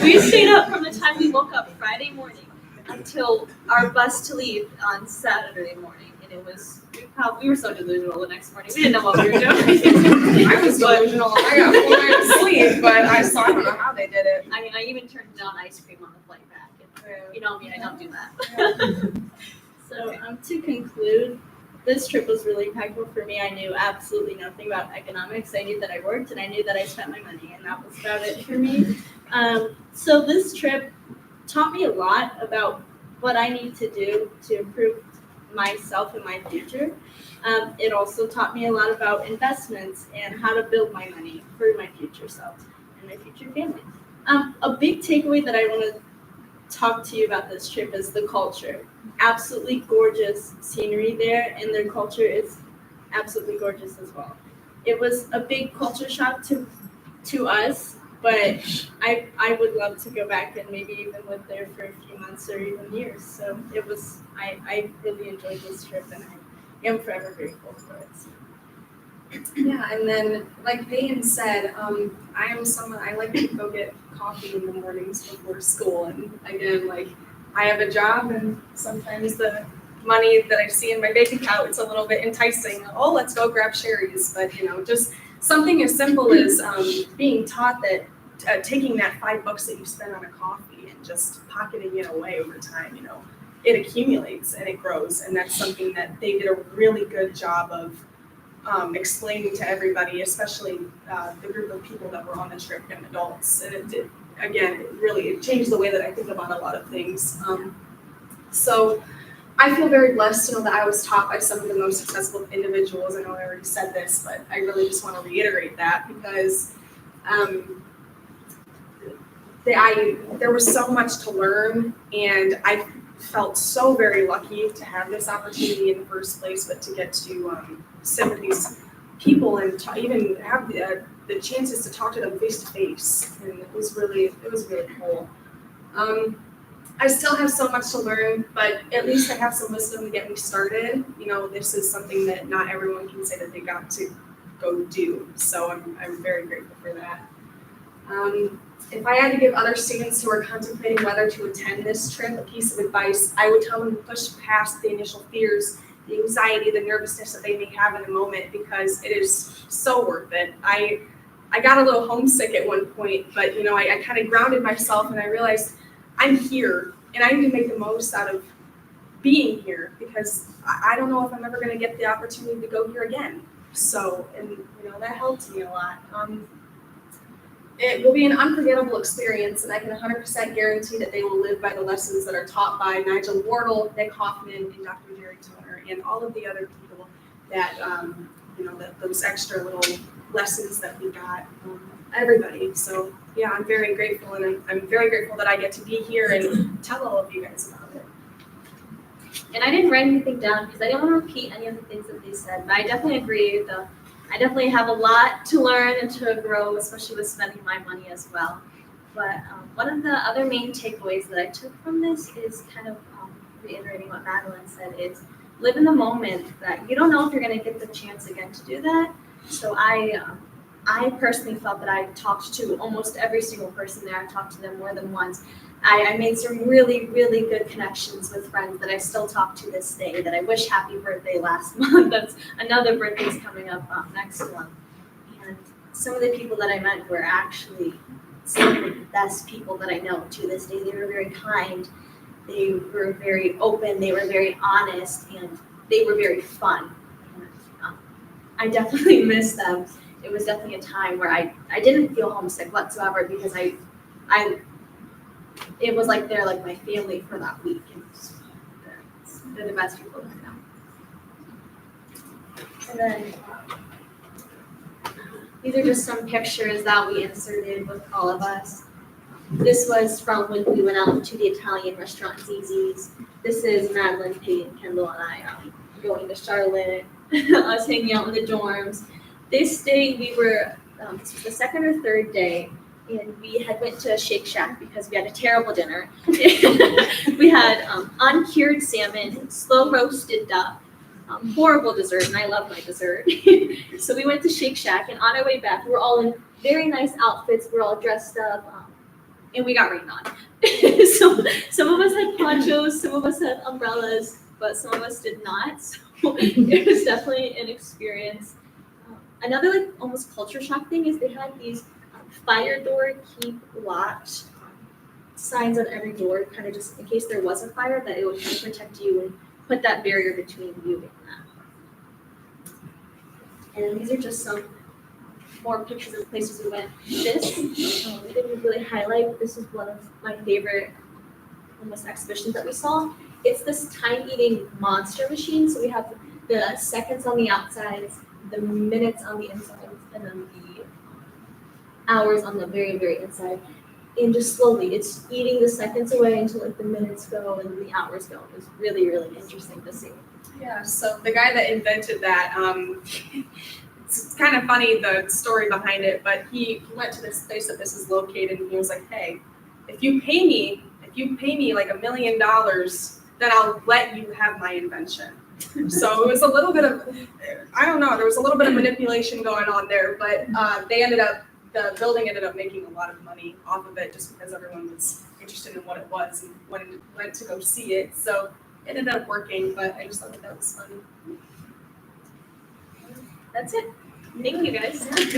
We stayed up from the time we woke up Friday morning until our bus to leave on Saturday morning. And it was, we were so delusional the next morning. We didn't know what we were doing. I was delusional. I got 4 nights sleep, but I don't know how they did it. I mean, I even turned down ice cream on the flight back. And, you know me, I don't do that. So to conclude, this trip was really impactful for me. I knew absolutely nothing about economics. I knew that I worked and I knew that I spent my money, and that was about it for me. So this trip taught me a lot about what I need to do to improve myself and my future. It also taught me a lot about investments and how to build my money for my future self and my future family. A big takeaway that I want to talk to you about this trip is the culture. Absolutely gorgeous scenery there, and their culture is absolutely gorgeous as well. It was a big culture shock to us, but I would love to go back and maybe even live there for a few months or even years. So I really enjoyed this trip, and I am forever grateful for it. Yeah, and then like Peyton said, I like to go get coffee in the mornings before school, and again, like I have a job, and sometimes the money that I see in my bank account, it's a little bit enticing. Oh, let's go grab Sherry's, but just something as simple as being taught that taking that $5 that you spend on a coffee and just pocketing it away over time, it accumulates and it grows, and that's something that they did a really good job of explaining to everybody, especially the group of people that were on the trip, young adults. And it did, again, it changed the way that I think about a lot of things. So I feel very blessed to know that I was taught by some of the most successful individuals. I know I already said this, but I really just want to reiterate that because there was so much to learn, and I felt so very lucky to have this opportunity in the first place, but to get to sit with these people and even have the chances to talk to them face to face, and it was really cool. I still have so much to learn, but at least I have some wisdom to get me started. This is something that not everyone can say that they got to go do, so I'm very grateful for that. If I had to give other students who are contemplating whether to attend this trip a piece of advice, I would tell them to push past the initial fears, the anxiety, the nervousness that they may have in the moment, because it is so worth it. I got a little homesick at one point, but I kind of grounded myself and I realized I'm here and I need to make the most out of being here, because I don't know if I'm ever going to get the opportunity to go here again. So, and that helped me a lot. It will be an unforgettable experience, and I can 100% guarantee that they will live by the lessons that are taught by Nigel Wardle, Nick Hoffman, and Dr. Jerry Toner, and all of the other people that, those extra little lessons that we got, everybody. So, yeah, I'm very grateful, and I'm very grateful that I get to be here and tell all of you guys about it. And I didn't write anything down because I didn't want to repeat any of the things that they said, but I definitely agree with I definitely have a lot to learn and to grow, especially with spending my money as well. But one of the other main takeaways that I took from this is kind of reiterating what Madeline said, is live in the moment, that you don't know if you're going to get the chance again to do that. So I personally felt that I talked to almost every single person there. I talked to them more than once. I made some really, really good connections with friends that I still talk to this day, that I wish happy birthday last month. That's another birthday's coming up next month. And some of the people that I met were actually some of the best people that I know to this day. They were very kind. They were very open. They were very honest, and they were very fun. And, I definitely miss them. It was definitely a time where I didn't feel homesick whatsoever, because it was like they're like my family for that week. And they're the best people that I know. And then these are just some pictures that we inserted with all of us. This was from when we went out to the Italian restaurant Zzz's. This is Madeline, Peyton, Kendall, and I going to Charlotte, us hanging out in the dorms. This day we were, this was the second or third day, and we had went to Shake Shack because we had a terrible dinner. We had uncured salmon, slow roasted duck, horrible dessert, and I love my dessert. So we went to Shake Shack, and on our way back, we were all in very nice outfits. We're all dressed up, and we got rained on. So some of us had ponchos, some of us had umbrellas, but some of us did not. So it was definitely an experience. Another like almost culture shock thing is they had these fire door keep locked signs on every door, kind of just in case there was a fire, that it would kind of protect you and put that barrier between you and that. And these are just some more pictures of places we went. This, we didn't really highlight. This is one of my favorite almost exhibitions that we saw. It's this time-eating monster machine. So we have the seconds on the outsides, the minutes on the insides, and then the hours on the very, very inside. And just slowly, it's eating the seconds away until like the minutes go and the hours go. It was really, really interesting to see. Yeah, so the guy that invented that, it's kind of funny, the story behind it, but he went to this place that this is located, and he was like, hey, if you pay me like $1 million, then I'll let you have my invention. So it was a little bit of, I don't know, there was a little bit of manipulation going on there, but the building ended up making a lot of money off of it just because everyone was interested in what it was and went to go see it. So it ended up working, but I just thought that was fun. That's it. Thank you, guys. Thank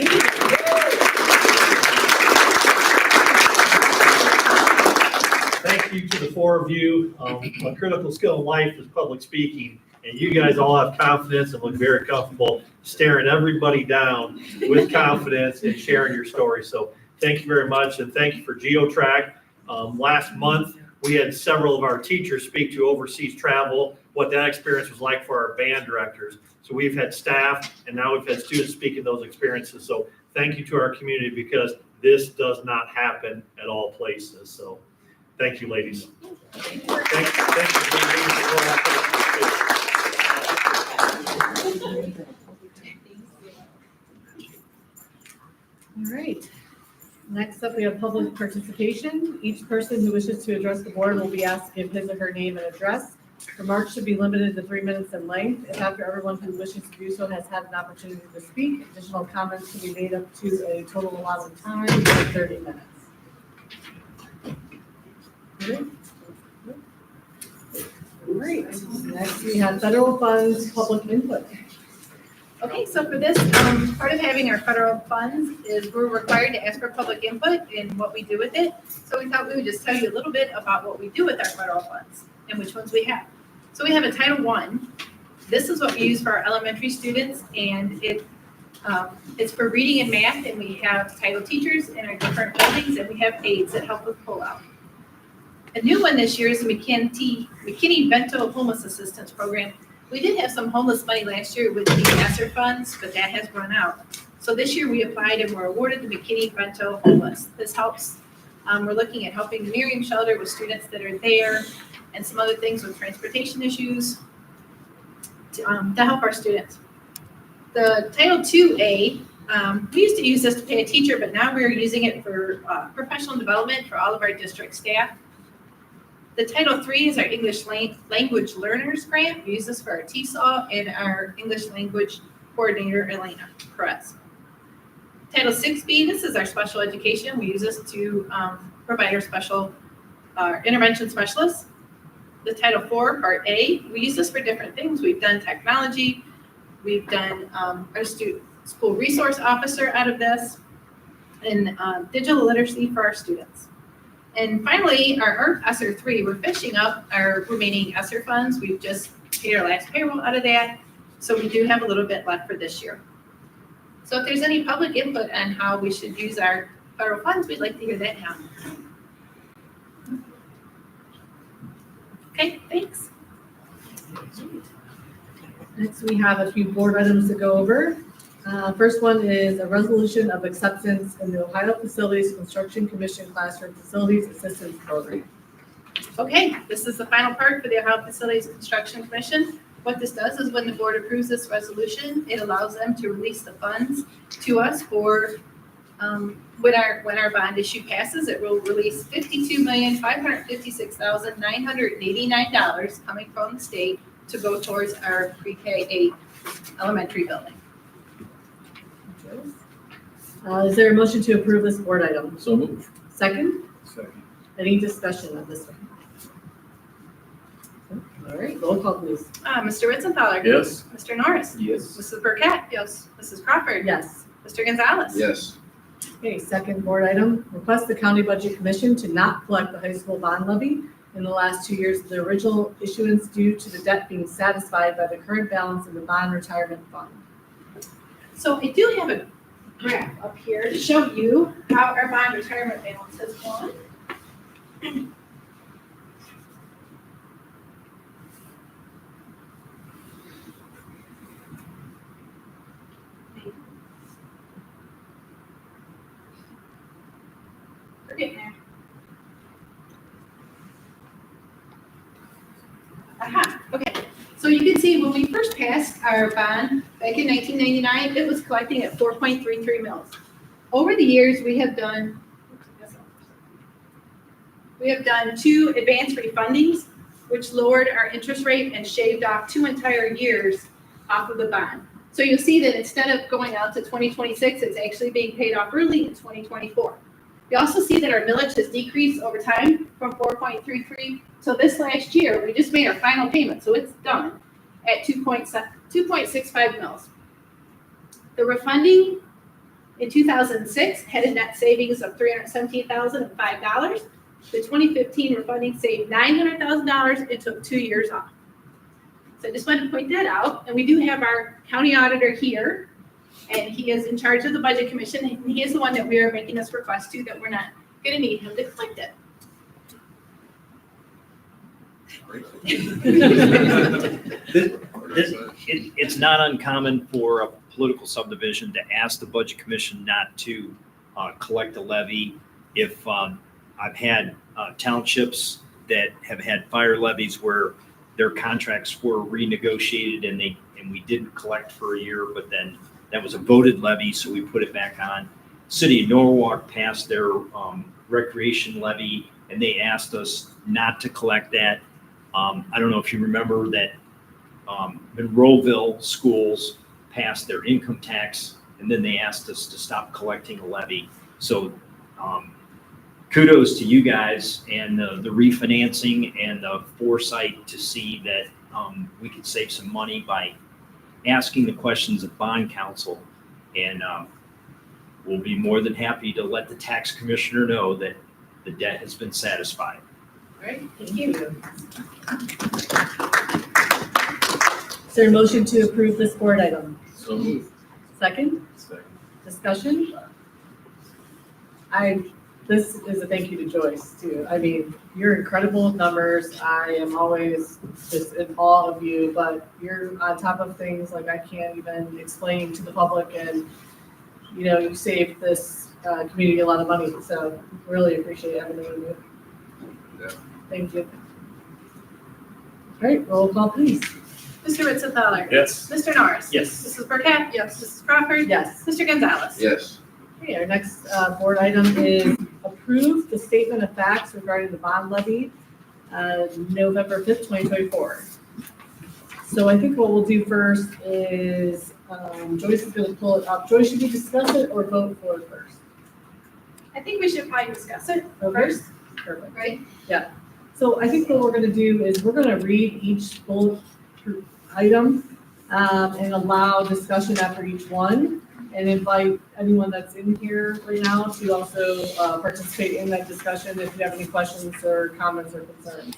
you to the four of you. A critical skill in life is public speaking, and you guys all have confidence and look very comfortable staring everybody down with confidence and sharing your story. So thank you very much, and thank you for GeoTrack. Last month, we had several of our teachers speak to overseas travel, what that experience was like for our band directors. So we've had staff, and now we've had students speaking those experiences. So thank you to our community, because this does not happen at all places. So thank you, ladies. Thank you for being All right. Next up, we have public participation. Each person who wishes to address the board will be asked to give his or her name and address. Remarks should be limited to 3 minutes in length. If after everyone who wishes to do so has had an opportunity to speak, additional comments can be made up to a total allowed time of 30 minutes. All right. Next, we have federal funds public input. Okay, so for this, part of having our federal funds is we're required to ask for public input and what we do with it. So we thought we would just tell you a little bit about what we do with our federal funds and which ones we have. So we have a Title I. This is what we use for our elementary students, and it's for reading and math, and we have title teachers in our different buildings, and we have aides that help with pull out. A new one this year is the McKinney-Bento Homeless Assistance Program. We did have some homeless money last year with the ESSER funds, but that has run out. So this year we applied and were awarded the McKinney-Bento Homeless. This helps, we're looking at helping the Miriam shelter with students that are there and some other things with transportation issues to help our students. The Title II-A, we used to use this to pay a teacher, but now we're using it for professional development for all of our district staff. The Title III is our English language learners grant. We use this for our TESOL and our English language coordinator, Elena Perez. Title VI-B, this is our special education. We use this to provide our special intervention specialists. The Title IV, Part A, we use this for different things. We've done technology. We've done our school resource officer out of this, and digital literacy for our students. And finally, our ESSER 3, we're finishing up our remaining ESSER funds. We've just paid our last payroll out of that, so we do have a little bit left for this year. So if there's any public input on how we should use our federal funds, we'd like to hear that now. Okay, thanks. Next, we have a few board items to go over. First one is a resolution of acceptance in the Ohio Facilities Construction Commission Classroom Facilities Assistance Program. Okay, this is the final part for the Ohio Facilities Construction Commission. What this does is when the board approves this resolution, it allows them to release the funds to us for, when our bond issue passes, it will release $52,556,989 coming from the state to go towards our pre-K-8 elementary building. Is there a motion to approve this board item? So moved. Second, Second. any discussion on this one? All right, roll call please. Mr. Ritzenthaler. Yes. Mr. Norris. Yes. Mrs. Burkett. Yes. Mrs. Crawford. Yes. Mr. Gonzalez. Yes. Okay, second board item, request the County Budget Commission to not collect the high school bond levy in the last 2 years of the original issuance due to the debt being satisfied by the current balance in the bond retirement fund. So I do have a graph up here to show you how our bond retirement balance has gone. We're getting there. Aha, okay. So you can see when we first passed our bond back in 1999, it was collecting at 4.33 mils. Over the years, we have done 2 advance refundings, which lowered our interest rate and shaved off 2 entire years off of the bond. So you'll see that instead of going out to 2026, it's actually being paid off early in 2024. You also see that our millage has decreased over time from 4.33. So this last year, we just made our final payment, so it's done at 2.65 mils. The refunding in 2006 had a net savings of $317,005. The 2015 refunding saved $900,000 and took 2 years off. So I just wanted to point that out. And we do have our county auditor here, and he is in charge of the Budget Commission, and he is the one that we are making this request to, that we're not going to need him to collect it. It's not uncommon for a political subdivision to ask the Budget Commission not to collect a levy. If I've had townships that have had fire levies where their contracts were renegotiated and we didn't collect for a year, but then that was a voted levy, so we put it back on. City of Norwalk passed their recreation levy, and they asked us not to collect that. I don't know if you remember that Monroeville schools passed their income tax, and then they asked us to stop collecting a levy. So kudos to you guys and the refinancing and the foresight to see that we could save some money by asking the questions of bond counsel. And we'll be more than happy to let the tax commissioner know that the debt has been satisfied. All right, thank you. Is there a motion to approve this board item? So moved. Second, Second. discussion? This is a thank you to Joyce too. I mean, you're incredible with numbers. I am always just in awe of you, but you're on top of things like I can't even explain to the public, and you saved this community a lot of money. So really appreciate everything you do. Yeah. Thank you. All right, roll call please. Mr. Ritzenthaler. Yes. Mr. Norris. Yes. Mrs. Burkett. Yes. Mrs. Crawford. Yes. Mr. Gonzalez. Yes. Okay, our next board item is approve the statement of facts regarding the bond levy, November 5th, 2024. So I think what we'll do first is Joyce is going to pull it up. Joyce, should we discuss it or vote for it first? I think we should probably discuss it Okay. first, Perfect. right? So I think what we're going to do is we're going to read each bullet item and allow discussion after each one, and invite anyone that's in here right now to also participate in that discussion if you have any questions or comments or concerns.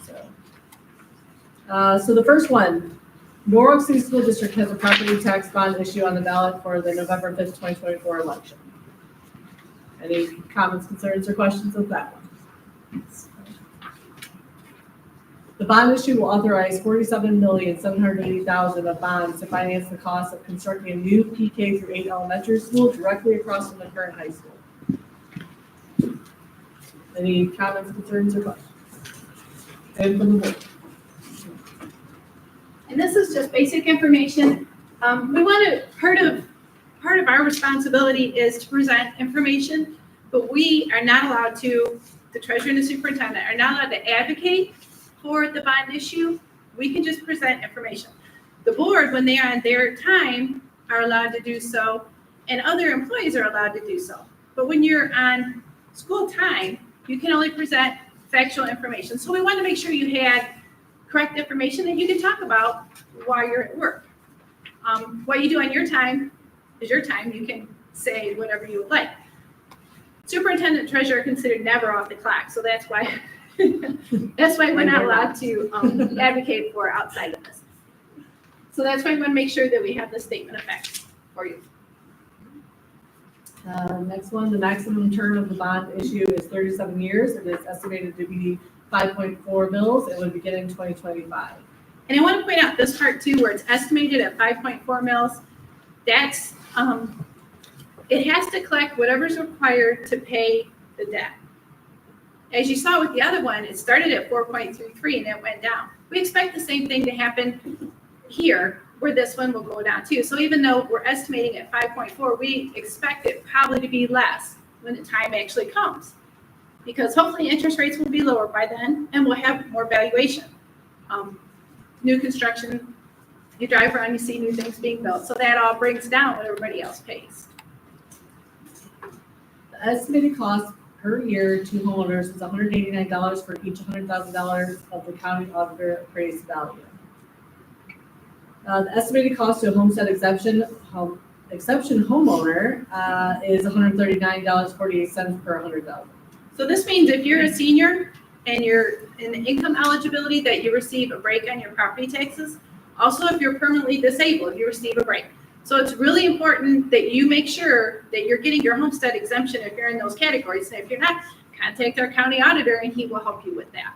So the first one, Norwalk City School District has a property tax bond issue on the ballot for the November 5th, 2024 election. Any comments, concerns, or questions with that one? The bond issue will authorize $47,780,000 of bonds to finance the cost of constructing a new PK through 8 elementary school directly across from the current high school. Any comments, concerns, or questions? And from the board. And this is just basic information. We want to, part of our responsibility is to present information, but we are not allowed to, the treasurer and the superintendent are not allowed to advocate for the bond issue. We can just present information. The board, when they are on their time, are allowed to do so, and other employees are allowed to do so. But when you're on school time, you can only present factual information. So we want to make sure you had correct information that you can talk about while you're at work. What you do on your time is your time. You can say whatever you would like. Superintendent treasurer are considered never off the clock, so that's why we're not allowed to advocate for outside of this. So that's why we want to make sure that we have the statement of facts for you. Next one, the maximum term of the bond issue is 37 years. It is estimated to be 5.4 mils. It would begin in 2025. And I want to point out this part too, where it's estimated at 5.4 mils. That's, it has to collect whatever's required to pay the debt. As you saw with the other one, it started at 4.33 and it went down. We expect the same thing to happen here, where this one will go down too. So even though we're estimating at 5.4, we expect it probably to be less when the time actually comes. Because hopefully interest rates will be lower by then and we'll have more valuation. New construction, you drive around, you see new things being built. So that all brings down what everybody else pays. The estimated cost per year to homeowners is $189 for each $100,000 of the county auditor appraised value. The estimated cost to a homestead exemption homeowner is $139.48 per $100,000. So this means if you're a senior and you're in income eligibility, that you receive a break on your property taxes. Also, if you're permanently disabled, you receive a break. So it's really important that you make sure that you're getting your homestead exemption if you're in those categories. And if you're not, contact our county auditor and he will help you with that.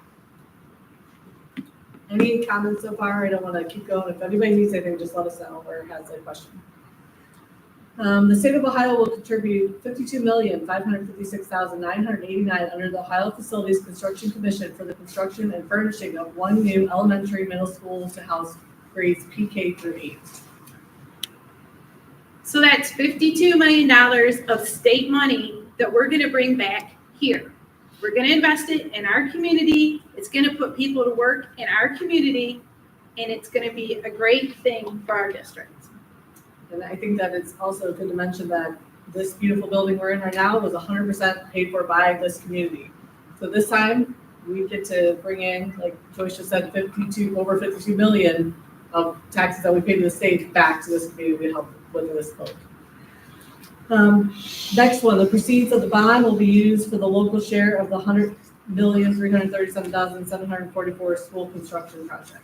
Any comments so far? I don't want to keep going. If anybody needs anything, just let us know or has a question. The state of Ohio will contribute $52,556,989 under the Ohio Facilities Construction Commission for the construction and furnishing of one new elementary middle school to house grades PK through 8. So that's $52 million of state money that we're going to bring back here. We're going to invest it in our community. It's going to put people to work in our community, and it's going to be a great thing for our district. And I think that it's also good to mention that this beautiful building we're in right now was 100% paid for by this community. So this time we get to bring in, like Joyce just said, over 52 million of taxes that we pay to the state back to this community to help with this building. Next one, the proceeds of the bond will be used for the local share of the $100,337,744 school construction project.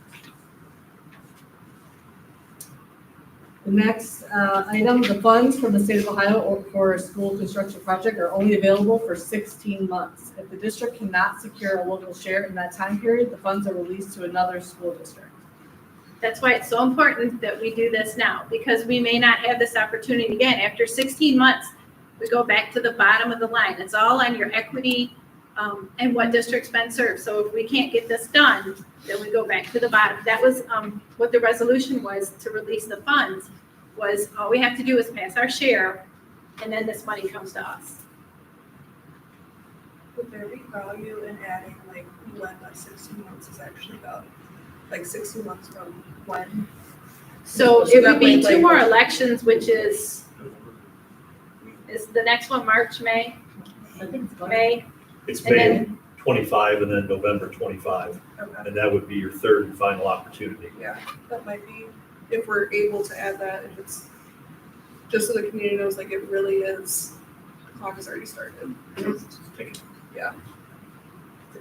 The next item, the funds from the state of Ohio for a school construction project are only available for 16 months. If the district cannot secure a local share in that time period, the funds are released to another school district. That's why it's so important that we do this now, because we may not have this opportunity again. After 16 months, we go back to the bottom of the line. It's all on your equity and what district's been served. So if we can't get this done, then we go back to the bottom. That was what the resolution was to release the funds, was all we have to do is pass our share, and then this money comes to us. Would there be value in adding like when that 16 months is actually about? Like 16 months from when? So it would be that two way, more like- elections, which is the next one March, May? I think it's May, It's and May then, 25 and then November 25, Okay, and that would be your third and final opportunity. yeah, that might be, if we're able to add that, if it's, just so the community knows like it really is, the clock has already started. it's a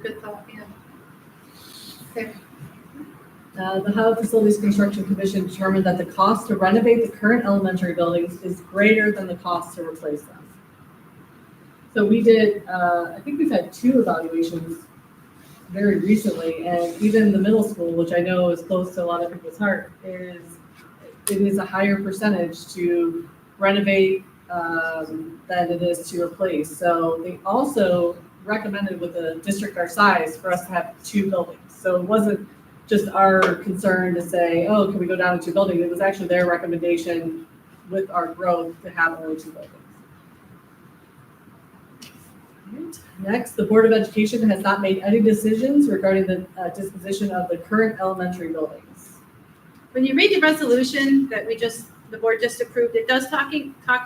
good thought, yeah. Okay. The Ohio Facilities Construction Commission determined that the cost to renovate the current elementary buildings is greater than the cost to replace them. So we did, I think we've had 2 evaluations very recently, and even the middle school, which I know is close to a lot of people's heart, it is a higher percentage to renovate than it is to replace. So they also recommended with a district our size for us to have 2 buildings. So it wasn't just our concern to say, oh, can we go down to 2 buildings? It was actually their recommendation with our growth to have only 2 buildings. Next, the Board of Education has not made any decisions regarding the disposition of the current elementary buildings. When you read the resolution that the board just approved, it does talk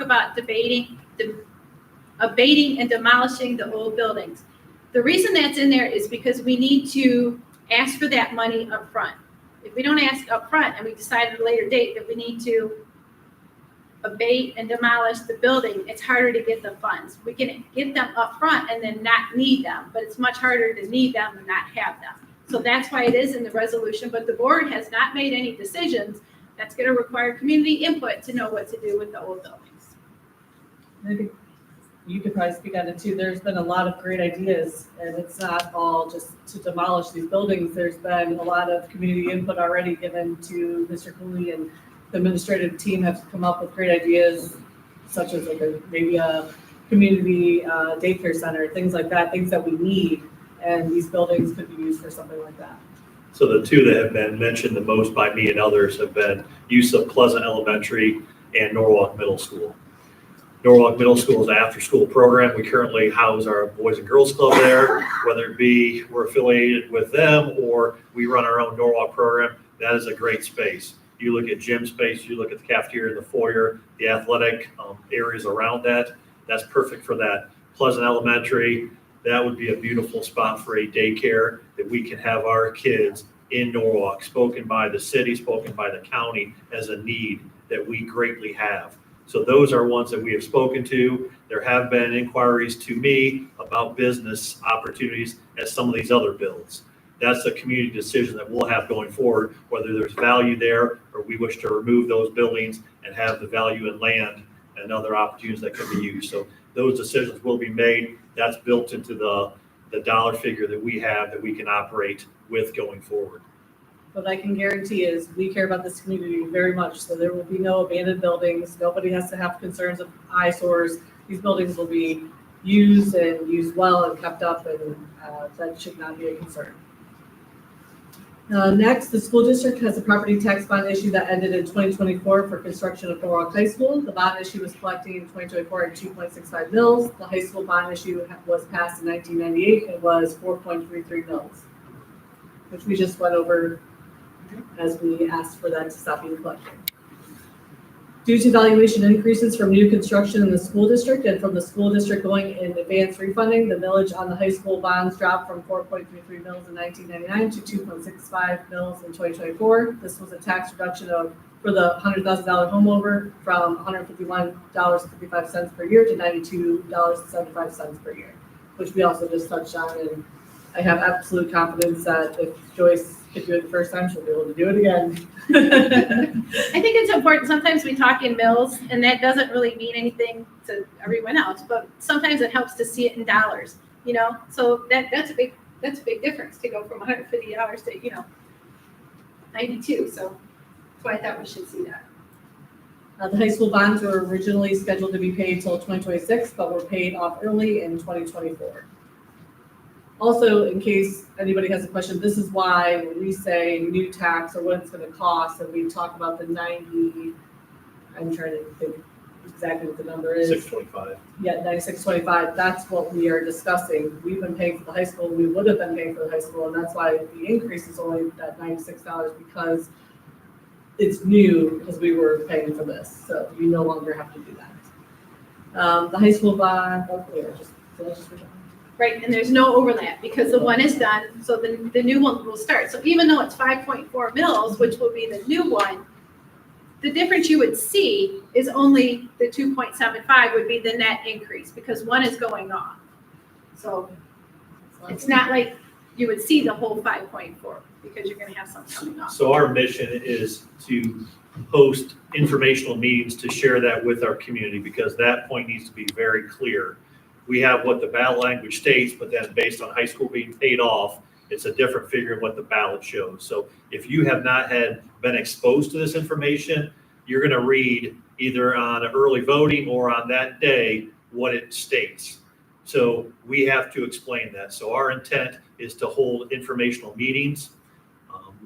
about abating and demolishing the old buildings. The reason that's in there is because we need to ask for that money up front. If we don't ask up front and we decide at a later date that we need to abate and demolish the building, it's harder to get the funds. We can get them up front and then not need them, but it's much harder to need them and not have them. So that's why it is in the resolution, but the board has not made any decisions. That's going to require community input to know what to do with the old buildings. I think you could probably speak on it too. There's been a lot of great ideas, and it's not all just to demolish these buildings. There's been a lot of community input already given to Mr. Cooley, and the administrative team have come up with great ideas, such as maybe a community daycare center, things like that, things that we need, and these buildings could be used for something like that. So the 2 that have been mentioned the most by me and others have been use of Pleasant Elementary and Norwalk Middle School. Norwalk Middle School is an after-school program. We currently house our Boys and Girls Club there, whether it be we're affiliated with them or we run our own Norwalk program. That is a great space. You look at gym space, you look at the cafeteria, the foyer, the athletic areas around that. That's perfect for that. Pleasant Elementary, that would be a beautiful spot for a daycare that we can have our kids in Norwalk, spoken by the city, spoken by the county as a need that we greatly have. So those are ones that we have spoken to. There have been inquiries to me about business opportunities at some of these other builds. That's a community decision that we'll have going forward, whether there's value there or we wish to remove those buildings and have the value in land and other opportunities that can be used. So those decisions will be made. That's built into the dollar figure that we have that we can operate with going forward. What I can guarantee is we care about this community very much, so there will be no abandoned buildings. Nobody has to have concerns of eyesores. These buildings will be used and used well and kept up, and that should not be a concern. Next, the school district has a property tax bond issue that ended in 2024 for construction of Norwalk High School. The bond issue was collecting in 2024 at 2.65 mils. The high school bond issue was passed in 1998 and was 4.33 mils, which we just went over as we asked for that to stop being collected. Due to valuation increases from new construction in the school district and from the school district going in advance refunding, the millage on the high school bonds dropped from 4.33 mils in 1999 to 2.65 mils in 2024. This was a tax reduction for the $100,000 homeowner from $151.55 per year to $92.75 per year, which we also just touched on. And I have absolute confidence that if Joyce could do it the first time, she'll be able to do it again. I think it's important. Sometimes we talk in mils, and that doesn't really mean anything to everyone else, but sometimes it helps to see it in dollars, so that's a big difference to go from $150 to, 92. So that's why I thought we should see that. The high school bonds were originally scheduled to be paid till 2026, but were paid off early in 2024. Also, in case anybody has a question, this is why when we say new tax or what it's going to cost, and we talk about the 90, I'm trying to think exactly what the number is. 625. Yeah, 9625. That's what we are discussing. We've been paying for the high school. We would have been paying for the high school, and that's why the increase is only that $96 because it's new because we were paying for this. So you no longer have to do that. The high school bond. Right, and there's no overlap because the one is done, so the new one will start. So even though it's 5.4 mils, which will be the new one, the difference you would see is only the 2.75 would be the net increase because one is going off. So it's not like you would see the whole 5.4 because you're going to have some coming off. So our mission is to host informational meetings to share that with our community because that point needs to be very clear. We have what the ballot language states, but then based on high school being paid off, It's a different figure of what the ballot shows. So if you have not been exposed to this information, you're going to read either on early voting or on that day what it states. So we have to explain that. So our intent is to hold informational meetings.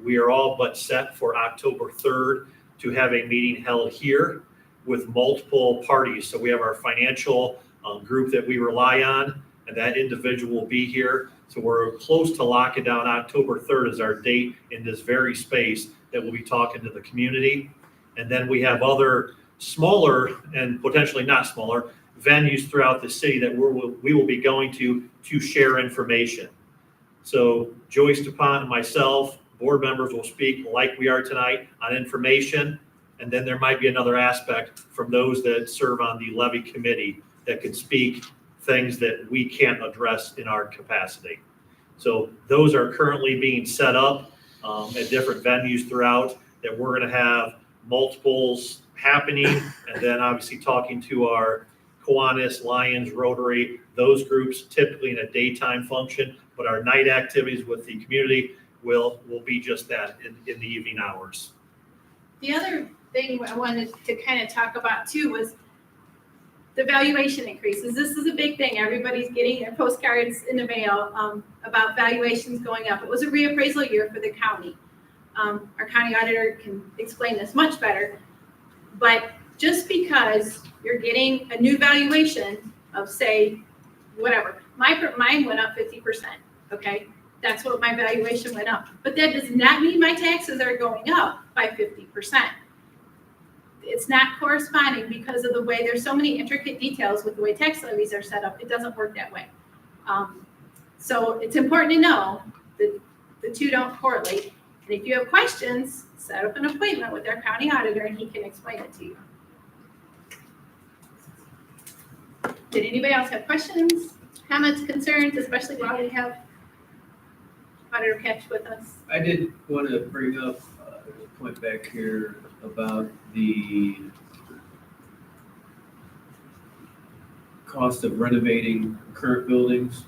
We are all but set for October 3rd to have a meeting held here with multiple parties. So we have our financial group that we rely on, and that individual will be here. So we're close to locking down October 3rd as our date in this very space that we'll be talking to the community. And then we have other smaller and potentially not smaller venues throughout the city that we will be going to share information. So Joyce DuPont and myself, board members, will speak like we are tonight on information. And then there might be another aspect from those that serve on the levy committee that could speak things that we can't address in our capacity. So those are currently being set up at different venues throughout, that we're going to have multiples happening, and then obviously talking to our Kiwanis, Lions, Rotary, those groups typically in a daytime function, but our night activities with the community will be just that in the evening hours. The other thing I wanted to kind of talk about too was the valuation increases. This is a big thing. Everybody's getting their postcards in the mail about valuations going up. It was a reappraisal year for the county. Our county auditor can explain this much better, but just because you're getting a new valuation of, say, whatever, mine went up 50%, okay? That's what my valuation went up. But that does not mean my taxes are going up by 50%. It's not corresponding because of the way there's so many intricate details with the way tax levies are set up. It doesn't work that way. So it's important to know that the two don't correlate. And if you have questions, set up an appointment with our county auditor and he can explain it to you. Did anybody else have questions, comments, concerns, especially while we have Auditor Ketch with us? I did want to bring up a point back here about the cost of renovating current buildings,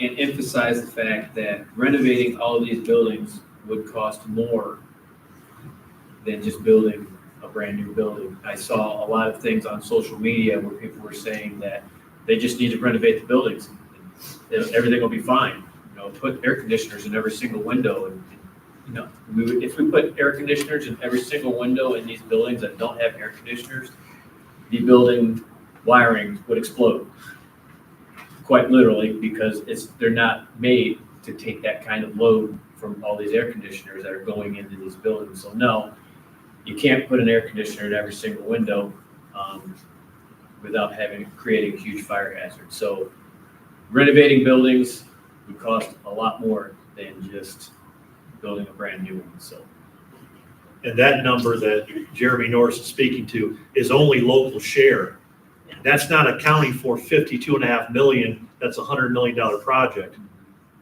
and emphasize the fact that renovating all of these buildings would cost more than just building a brand new building. I saw a lot of things on social media where people were saying that they just need to renovate the buildings. Everything will be fine. You know, put air conditioners in every single window, and you know, if we put air conditioners in every single window in these buildings that don't have air conditioners, the building wiring would explode. Quite literally, because they're not made to take that kind of load from all these air conditioners that are going into these buildings. So no, you can't put an air conditioner in every single window without creating a huge fire hazard. So renovating buildings would cost a lot more than just building a brand new one. So, and that number that Jeremy Norris is speaking to is only local share. That's not accounting for $52.5 million. That's a $100 million project.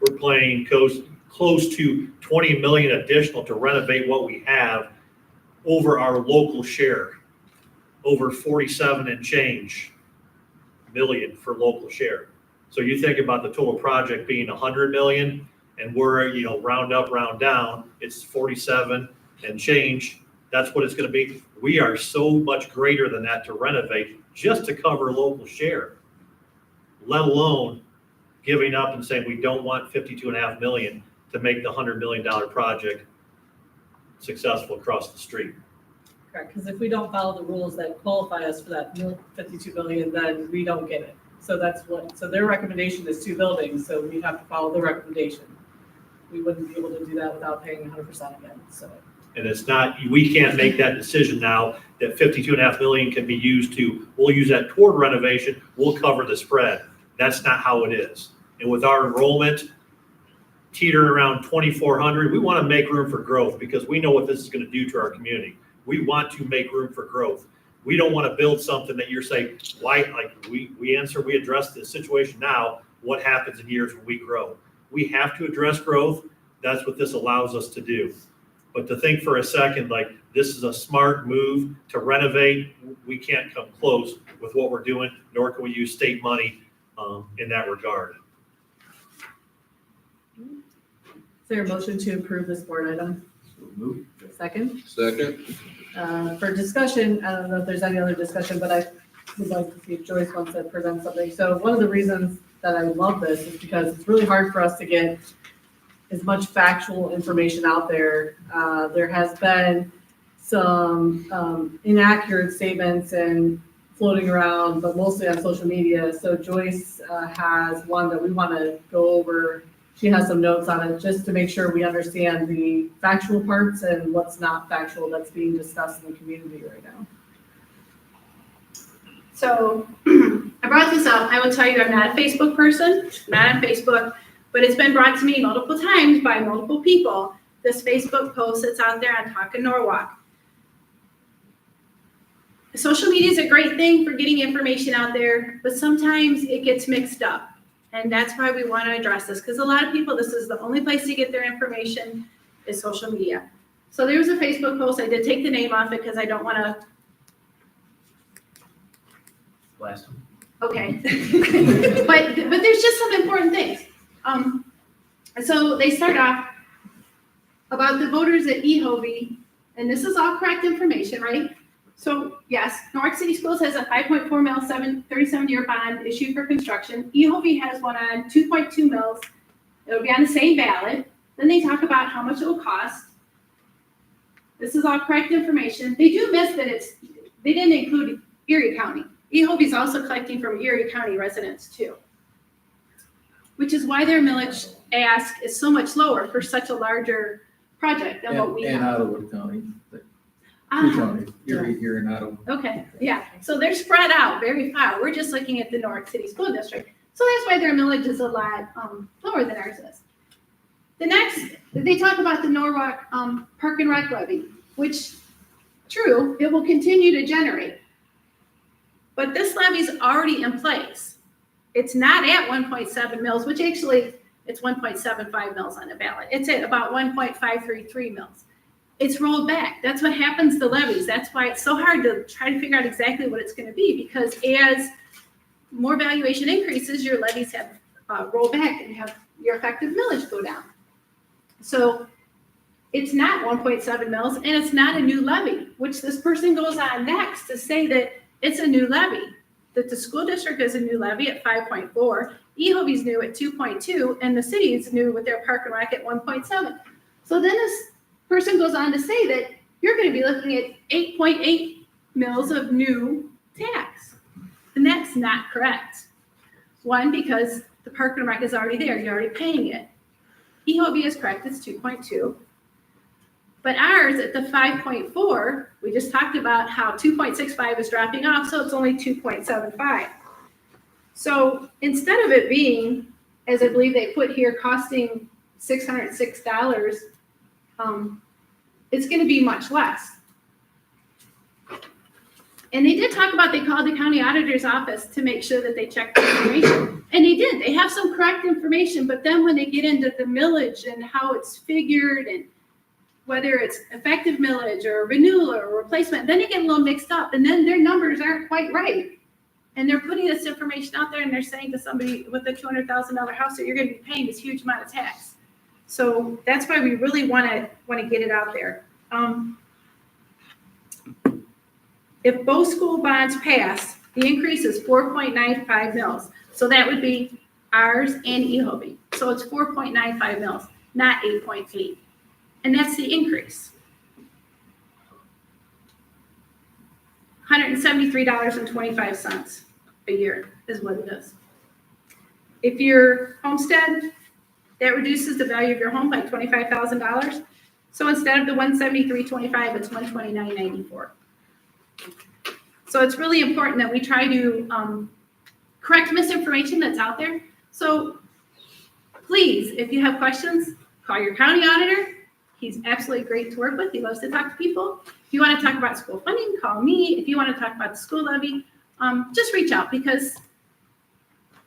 We're playing close to $20 million additional to renovate what we have over our local share, over 47 and change million for local share. So you think about the total project being 100 million, and we're, round up, round down, it's 47 and change. That's what it's going to be. We are so much greater than that to renovate just to cover local share, let alone giving up and saying we don't want 52.5 million to make the $100 million project successful across the street. Correct, because if we don't follow the rules that qualify us for that 52 billion, then we don't get it. So so their recommendation is 2 buildings, so we'd have to follow the recommendation. We wouldn't be able to do that without paying 100% again, so. And it's not, we can't make that decision now that 52.5 million can be used we'll use that toward renovation, we'll cover the spread. That's not how it is. And with our enrollment teetering around 2,400, we want to make room for growth because we know what this is going to do to our community. We want to make room for growth. We don't want to build something that you're saying, why, like we address the situation now, what happens in years when we grow? We have to address growth. That's what this allows us to do. But to think for a second, like this is a smart move to renovate, we can't come close with what we're doing, nor can we use state money in that regard. Is there a motion to approve this board item? Second? Second. For discussion, I don't know if there's any other discussion, but I would like to see if Joyce wants to present something. So one of the reasons that I love this is because it's really hard for us to get as much factual information out there. There has been some inaccurate statements and floating around, but mostly on social media. So Joyce has one that we want to go over. She has some notes on it just to make sure we understand the factual parts and what's not factual that's being discussed in the community right now. So I brought this up. I will tell you, I'm not a Facebook person, not on Facebook, but it's been brought to me multiple times by multiple people. This Facebook post that's out there on Talkin' Norwalk. Social media is a great thing for getting information out there, but sometimes it gets mixed up. And that's why we want to address this, because a lot of people, this is the only place to get their information is social media. So there was a Facebook post. I did take the name off it because I don't want to. Last one. Okay. but there's just some important things. So they start off about the voters at EHOV, and this is all correct information, right? So yes, Norwalk City Schools has a 5.4 mil 37-year bond issued for construction. EHOV has one on 2.2 mils. It'll be on the same ballot. Then they talk about how much it will cost. This is all correct information. They do miss that they didn't include Erie County. EHOV is also collecting from Erie County residents too, which is why their millage ask is so much lower for such a larger project than what we have. And Ottawa County. Two counties, Erie here in Ottawa. Okay, yeah, so they're spread out very far. We're just looking at the Norwalk City School District. So that's why their millage is a lot lower than ours is. The next, they talk about the Norwalk Park and Rec levy, which, true, it will continue to generate. But this levy is already in place. It's not at 1.7 mils, which actually it's 1.75 mils on the ballot. It's at about 1.533 mils. It's rolled back. That's what happens to levies. That's why it's so hard to try to figure out exactly what it's going to be, because as more valuation increases, your levies have rolled back and have your effective millage go down. So it's not 1.7 mils and it's not a new levy, which this person goes on next to say that it's a new levy, that the school district is a new levy at 5.4, EHOV's new at 2.2, and the city is new with their park and rec at 1.7. So then this person goes on to say that you're going to be looking at 8.8 mils of new tax. And that's not correct. One, because the park and rec is already there. You're already paying it. EHOV is correct. It's 2.2. But ours at the 5.4, we just talked about how 2.65 is dropping off, so it's only 2.75. So instead of it being, as I believe they put here, costing $606, it's going to be much less. And they did talk about, they called the county auditor's office to make sure that they checked the information. And they did. They have some correct information, but then when they get into the millage and how it's figured and whether it's effective millage or renewal or replacement, then they get a little mixed up, and then their numbers aren't quite right. And they're putting this information out there and they're saying to somebody with a $200,000 house that you're going to be paying this huge amount of tax. So that's why we really want to get it out there. If both school bonds pass, the increase is 4.95 mils. So that would be ours and EHOV. So it's 4.95 mils, not 8.8. And that's the increase. $173.25 a year is what it is. If your homestead, that reduces the value of your home by $25,000. So instead of the $173.25, it's $129.94. So it's really important that we try to correct misinformation that's out there. So please, if you have questions, call your county auditor. He's absolutely great to work with. He loves to talk to people. If you want to talk about school funding, call me. If you want to talk about the school levy, just reach out, because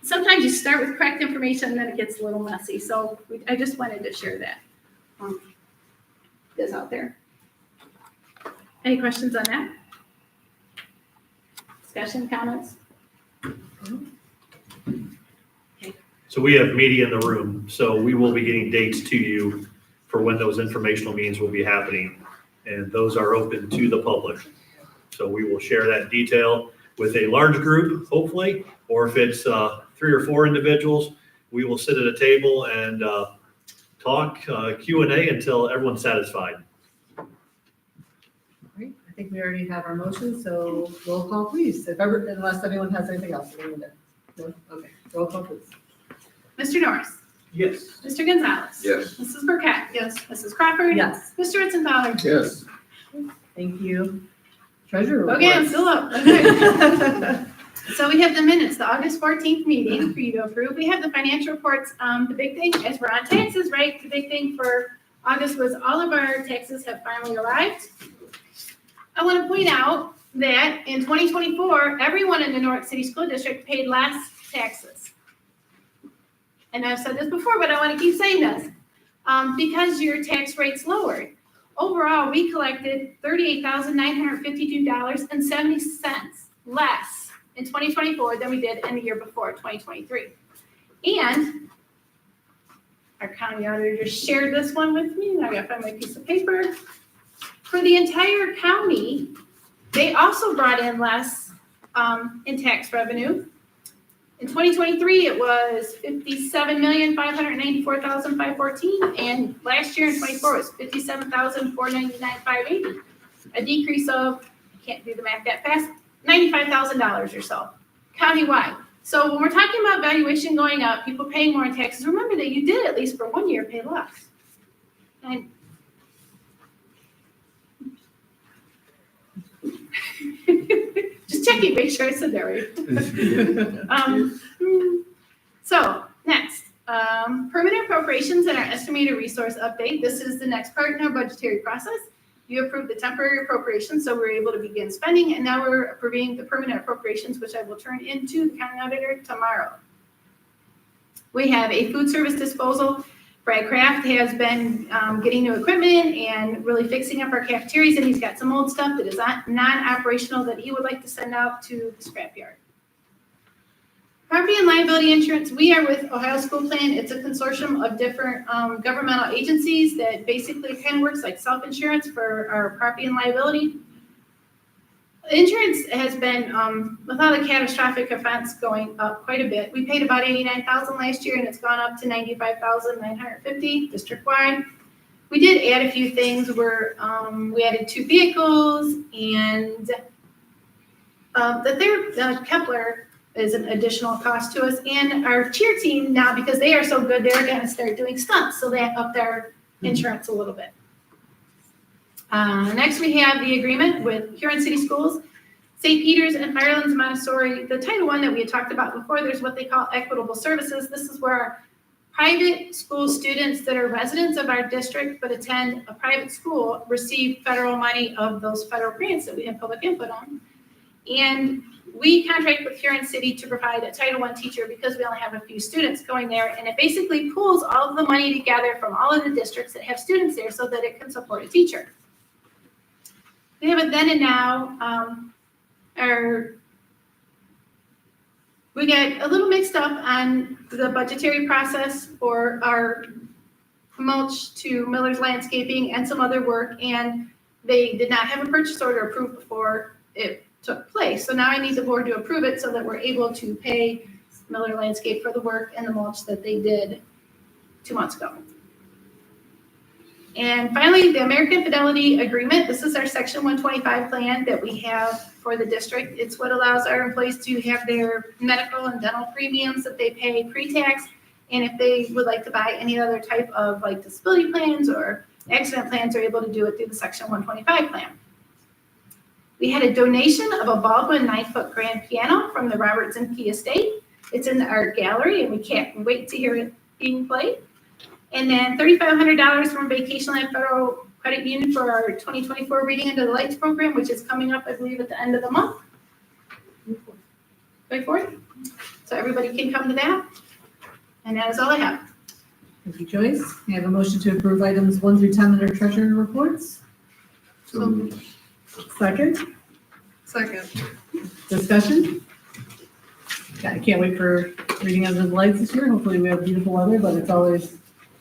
sometimes you start with correct information and then it gets a little messy. So I just wanted to share that. Is out there. Any questions on that? Discussion, comments? Okay. So we have media in the room, so we will be getting dates to you for when those informational meetings will be happening. And those are open to the public. So we will share that detail with a large group, hopefully, or if it's 3 or 4 individuals, we will sit at a table and talk Q&A until everyone's satisfied. Right, I think we already have our motion, so roll call please, unless anyone has anything else. No? Okay, roll call please. Mr. Norris? Yes. Mr. Gonzalez? Yes. Mrs. Burkett? Yes. Mrs. Crawford? Yes, Mr. Ritzenthaler? Yes. thank you. Treasurer Okay, I'm reports. still up. Okay. So we have the minutes, the August 14th meeting for you to approve. We have the financial reports. The big thing, as we're on taxes, right? The big thing for August was all of our taxes have finally arrived. I want to point out that in 2024, everyone in the Norwalk City School District paid less taxes. And I've said this before, but I want to keep saying this. Because your tax rate's lowered. Overall, we collected $38,952.70 less in 2024 than we did in the year before, 2023. And our county auditor just shared this one with me, and I gotta find my piece of paper. For the entire county, they also brought in less in tax revenue. In 2023, it was $57,594,514, and last year in 24 it was $57,499,580. A decrease of, I can't do the math that fast, $95,000 or so, countywide. So when we're talking about valuation going up, people paying more in taxes, remember that you did at least for 1 year pay less. And just checking, make sure I said that right. So next, permanent appropriations and our estimated resource update. This is the next part in our budgetary process. You approved the temporary appropriations, so we're able to begin spending, and now we're approving the permanent appropriations, which I will turn into the county auditor tomorrow. We have a food service disposal. Brad Kraft has been getting new equipment and really fixing up our cafeterias, and he's got some old stuff that is non-operational that he would like to send out to the scrapyard. Property and liability insurance, we are with Ohio School Plan. It's a consortium of different governmental agencies that basically kind of works like self-insurance for our property and liability. Insurance has been, with all the catastrophic events going up quite a bit. We paid about $89,000 last year, and it's gone up to $95,950 district-wide. We did add a few things where we added 2 vehicles, and the Kepler is an additional cost to us. And our cheer team now, because they are so good, they're going to start doing stunts, so they upped their insurance a little bit. Next, we have the agreement with Huron City Schools, St. Peter's, and Firelands Montessori. The Title I that we had talked about before, there's what they call equitable services. This is where our private school students that are residents of our district but attend a private school receive federal money of those federal grants that we have public input on. And we contract with Huron City to provide a Title I teacher because we only have a few students going there, and it basically pools all of the money together from all of the districts that have students there so that it can support a teacher. We have a then and now. We got a little mixed up on the budgetary process for our mulch to Miller's Landscaping and some other work, and they did not have a purchase order approved before it took place. So now I need the board to approve it so that we're able to pay Miller Landscape for the work and the mulch that they did 2 months ago. And finally, the American Fidelity Agreement. This is our Section 125 plan that we have for the district. It's what allows our employees to have their medical and dental premiums that they pay pre-tax. And if they would like to buy any other type of like disability plans or accident plans, they're able to do it through the Section 125 plan. We had a donation of a Baldwin 9-foot grand piano from the Robertson P Estate. It's in our gallery, and we can't wait to hear it being played. And then $3,500 from Vacation Land Federal Credit Union for our 2024 Reading Under the Lights program, which is coming up, I believe, at the end of the month. 24th. So everybody can come to that. And that is all I have. Thank you, Joyce. May I have a motion to approve items 1 through 10 in our treasurer reports? Second? Second. Discussion? Yeah, I can't wait for reading under the lights this year. Hopefully we have beautiful weather, but it's always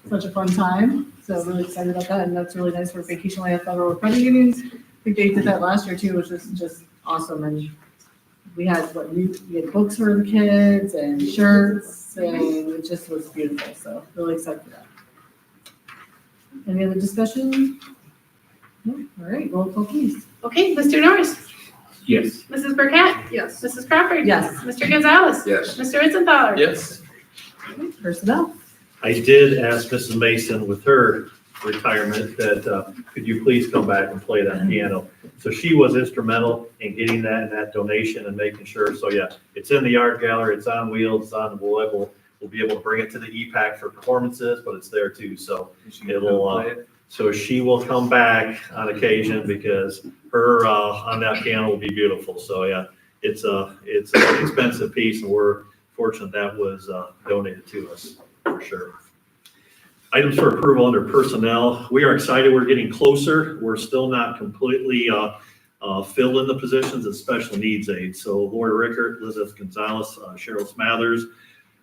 such a fun time. So really excited about that. And that's really nice for Vacation Land Federal Credit Unions. I think they did that last year too, which was just awesome. And we had we had books for the kids and shirts, and it just was beautiful. So really excited for that. Any other discussion? No? All right, roll call please. Okay, Mr. Norris? Yes. Mrs. Burkett? Yes. Mrs. Crawford? Yes. Mr. Gonzalez? Yes. Mr. Ritzenthaler? Yes. Personnel. I did ask Mrs. Mason with her retirement that, could you please come back and play that piano? So she was instrumental in getting that donation and making sure. So yeah, it's in the art gallery, it's on wheels, it's on the wood. We'll be able to bring it to the EPAC for performances, but it's there too. So so she will come back on occasion because her, on that piano will be beautiful. So yeah, it's an expensive piece and we're fortunate that was, donated to us for sure. Items for approval under personnel. We are excited. We're getting closer. We're still not completely filled in the positions of special needs aides. So Lori Rickert, Elizabeth Gonzalez, Cheryl Smathers.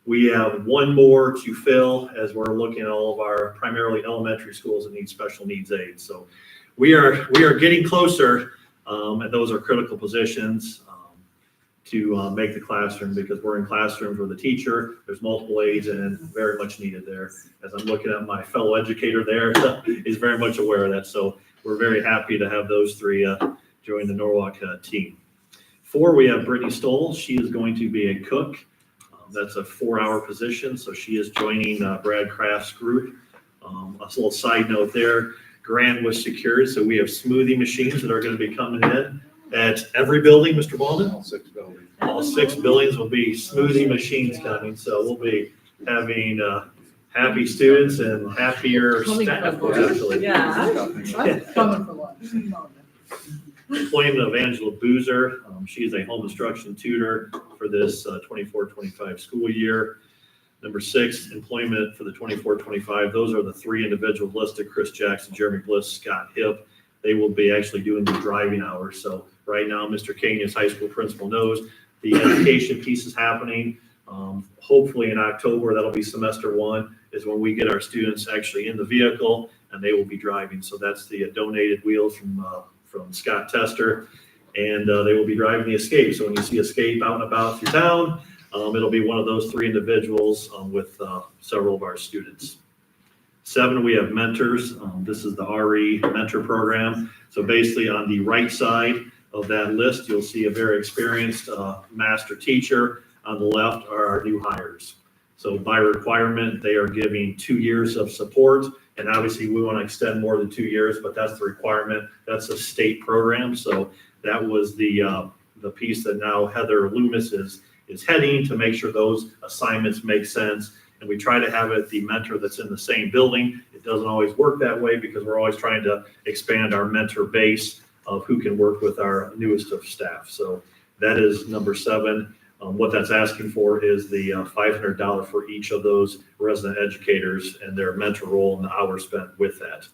We have one more to fill as we're looking at all of our primarily elementary schools that need special needs aides. So we are getting closer, and those are critical positions to make the classroom, because we're in classrooms where the teacher, there's multiple aides and very much needed there. As I'm looking at my fellow educator there, is very much aware of that. So we're very happy to have those three join the Norwalk team. 4, we have Brittany Stoll. She is going to be a cook. That's a 4-hour position. So she is joining Brad Kraft's group. A little side note there, grant was secured. So we have smoothie machines that are going to be coming in at every building, Mr. Baldwin? All 6 buildings. All 6 buildings will be smoothie machines coming. So we'll be having happy students and happier staff, actually. Yeah, I'm coming for lunch. Employment of Angela Boozer. She is a home instruction tutor for this 24-25 school year. Number 6, employment for the 24-25. Those are the 3 individuals listed: Chris Jackson, Jeremy Bliss, Scott Hipp. They will be actually doing the driving hours. So right now, Mr. Kenya's high school principal knows the education piece is happening. Hopefully in October, that'll be semester 1, is when we get our students actually in the vehicle and they will be driving. So that's the donated wheels from Scott Tester, and they will be driving the Escape. So when you see Escape out and about through town, it'll be one of those 3 individuals with several of our students. 7, we have mentors. This is the RE mentor program. So basically on the right side of that list, you'll see a very experienced master teacher. On the left are our new hires. So by requirement, they are giving 2 years of support. And obviously we want to extend more than 2 years, but that's the requirement. That's a state program. So that was the piece that now Heather Loomis is heading to make sure those assignments make sense. And we try to have it the mentor that's in the same building. It doesn't always work that way because we're always trying to expand our mentor base of who can work with our newest of staff. So that is number 7. What that's asking for is the $500 for each of those resident educators and their mentor role and the hours spent with that.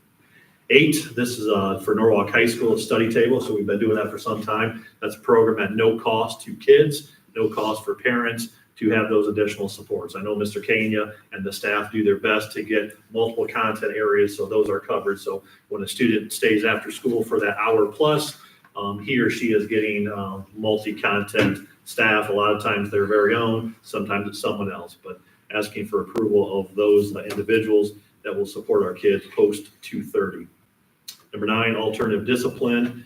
8, this is for Norwalk High School, a study table. So we've been doing that for some time. That's a program at no cost to kids, no cost for parents, to have those additional supports. I know Mr. Kenya and the staff do their best to get multiple content areas, so those are covered. So when a student stays after school for that hour plus, he or she is getting multi-content staff. A lot of times their very own, sometimes it's someone else, but asking for approval of those individuals that will support our kids post 2:30. Number 9, alternative discipline.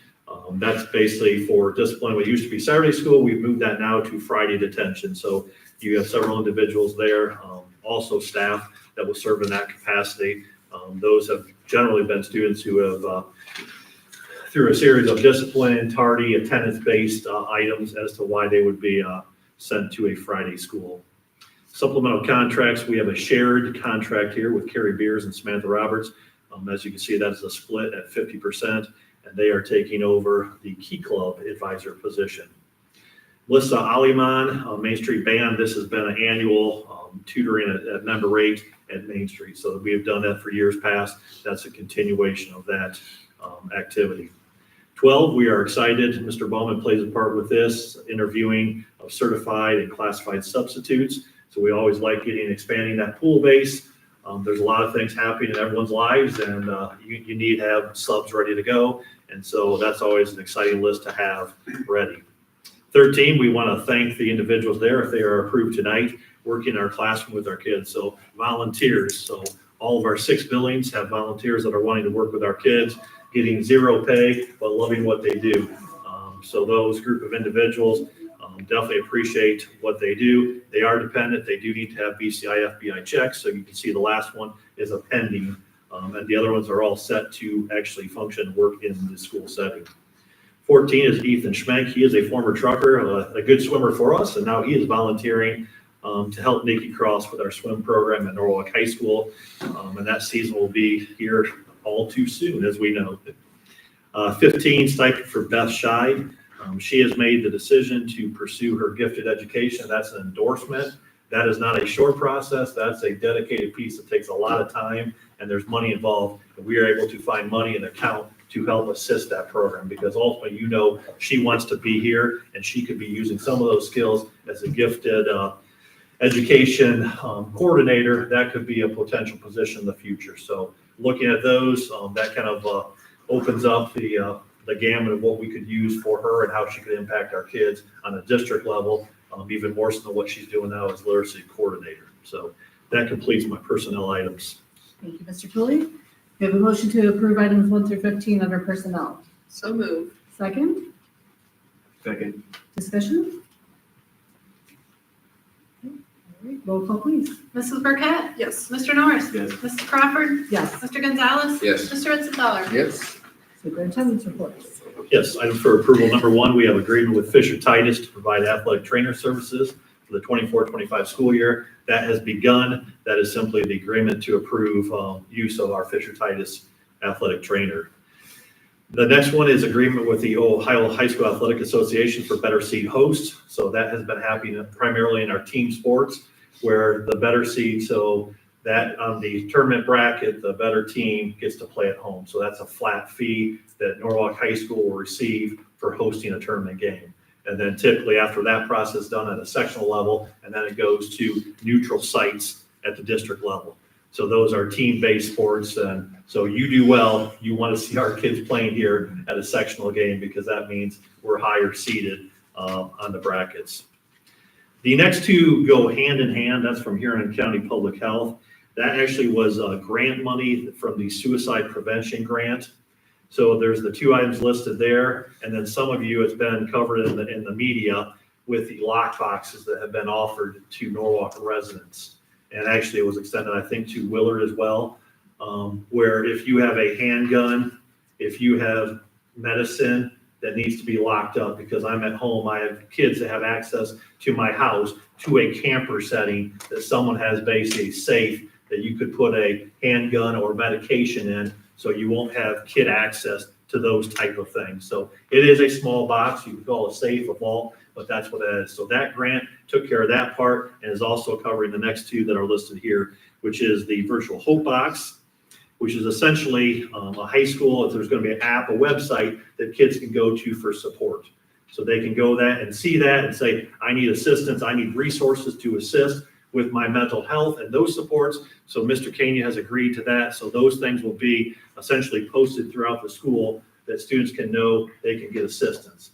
That's basically for discipline. What used to be Saturday school, we've moved that now to Friday detention. So you have several individuals there, also staff that will serve in that capacity. Those have generally been students who have, through a series of discipline, tardy, attendance-based items as to why they would be sent to a Friday school. Supplemental contracts, we have a shared contract here with Carrie Beers and Samantha Roberts. As you can see, that's a split at 50%. And they are taking over the Key Club advisor position. Melissa Aliman, Main Street Band, this has been an annual tutoring at member rate at Main Street. So we have done that for years past. That's a continuation of that activity. 12, we are excited. Mr. Bowman plays a part with this, interviewing of certified and classified substitutes. So we always like expanding that pool base. There's a lot of things happening in everyone's lives, and you need to have subs ready to go. And so that's always an exciting list to have ready. 13, we want to thank the individuals there, if they are approved tonight, working in our classroom with our kids. So volunteers. So all of our 6 buildings have volunteers that are wanting to work with our kids, getting zero pay, but loving what they do. So those group of individuals definitely appreciate what they do. They are dependent. They do need to have BCI, FBI checks. So you can see the last one is a pending, and the other ones are all set to actually function and work in the school setting. 14 is Ethan Schmenk. He is a former trucker, a good swimmer for us, and now he is volunteering to help Nikki Cross with our swim program at Norwalk High School. And that season will be here all too soon, as we know. 15, stipend for Beth Scheid. She has made the decision to pursue her gifted education. That's an endorsement. That is not a short process. That's a dedicated piece that takes a lot of time, and there's money involved. And we are able to find money in the account to help assist that program, because ultimately, she wants to be here, and she could be using some of those skills as a gifted education coordinator. That could be a potential position in the future. So looking at those, that kind of opens up the gamut of what we could use for her and how she could impact our kids on a district level, even more so than what she's doing now as literacy coordinator. So that completes my personnel items. Thank you, Mr. Cooley. We have a motion to approve items 1 through 15 under personnel. So moved. Second, Second. discussion? Okay, all right, roll call, please. Mrs. Burkett? Yes. Mr. Norris? Yes. Mrs. Crawford? Yes. Mr. Gonzalez? Yes. Mr. Ritzenthaler? Yes. Superintendent's reports. Yes, item for approval number 1, we have agreement with Fisher Titus to provide athletic trainer services for the 24-25 school year. That has begun. That is simply the agreement to approve use of our Fisher Titus athletic trainer. The next one is agreement with the Ohio High School Athletic Association for better seed hosts. So that has been happening primarily in our team sports, where the better seed, so that on the tournament bracket, the better team gets to play at home. So that's a flat fee that Norwalk High School will receive for hosting a tournament game. And then typically after that process is done at a sectional level, and then it goes to neutral sites at the district level. So those are team-based sports. And so you do well, you want to see our kids playing here at a sectional game, because that means we're higher seated on the brackets. The next two go hand in hand. That's from Huron County Public Health. That actually was grant money from the suicide prevention grant. So there's the 2 items listed there, and then some of you, it's been covered in the media with the lock boxes that have been offered to Norwalk residents. And actually it was extended, I think, to Willard as well, where if you have a handgun, if you have medicine that needs to be locked up, because I'm at home, I have kids that have access to my house, to a camper setting, that someone has basically a safe that you could put a handgun or medication in, so you won't have kid access to those type of things. So it is a small box. You can call it safe, a vault, but that's what it is. So that grant took care of that part, and is also covering the next 2 that are listed here, which is the Virtual Hope Box, which is essentially a high school. If there's going to be an app, a website that kids can go to for support. So they can go that and see that and say, I need assistance, I need resources to assist with my mental health and those supports. So Mr. Kania has agreed to that. So those things will be essentially posted throughout the school that students can know they can get assistance.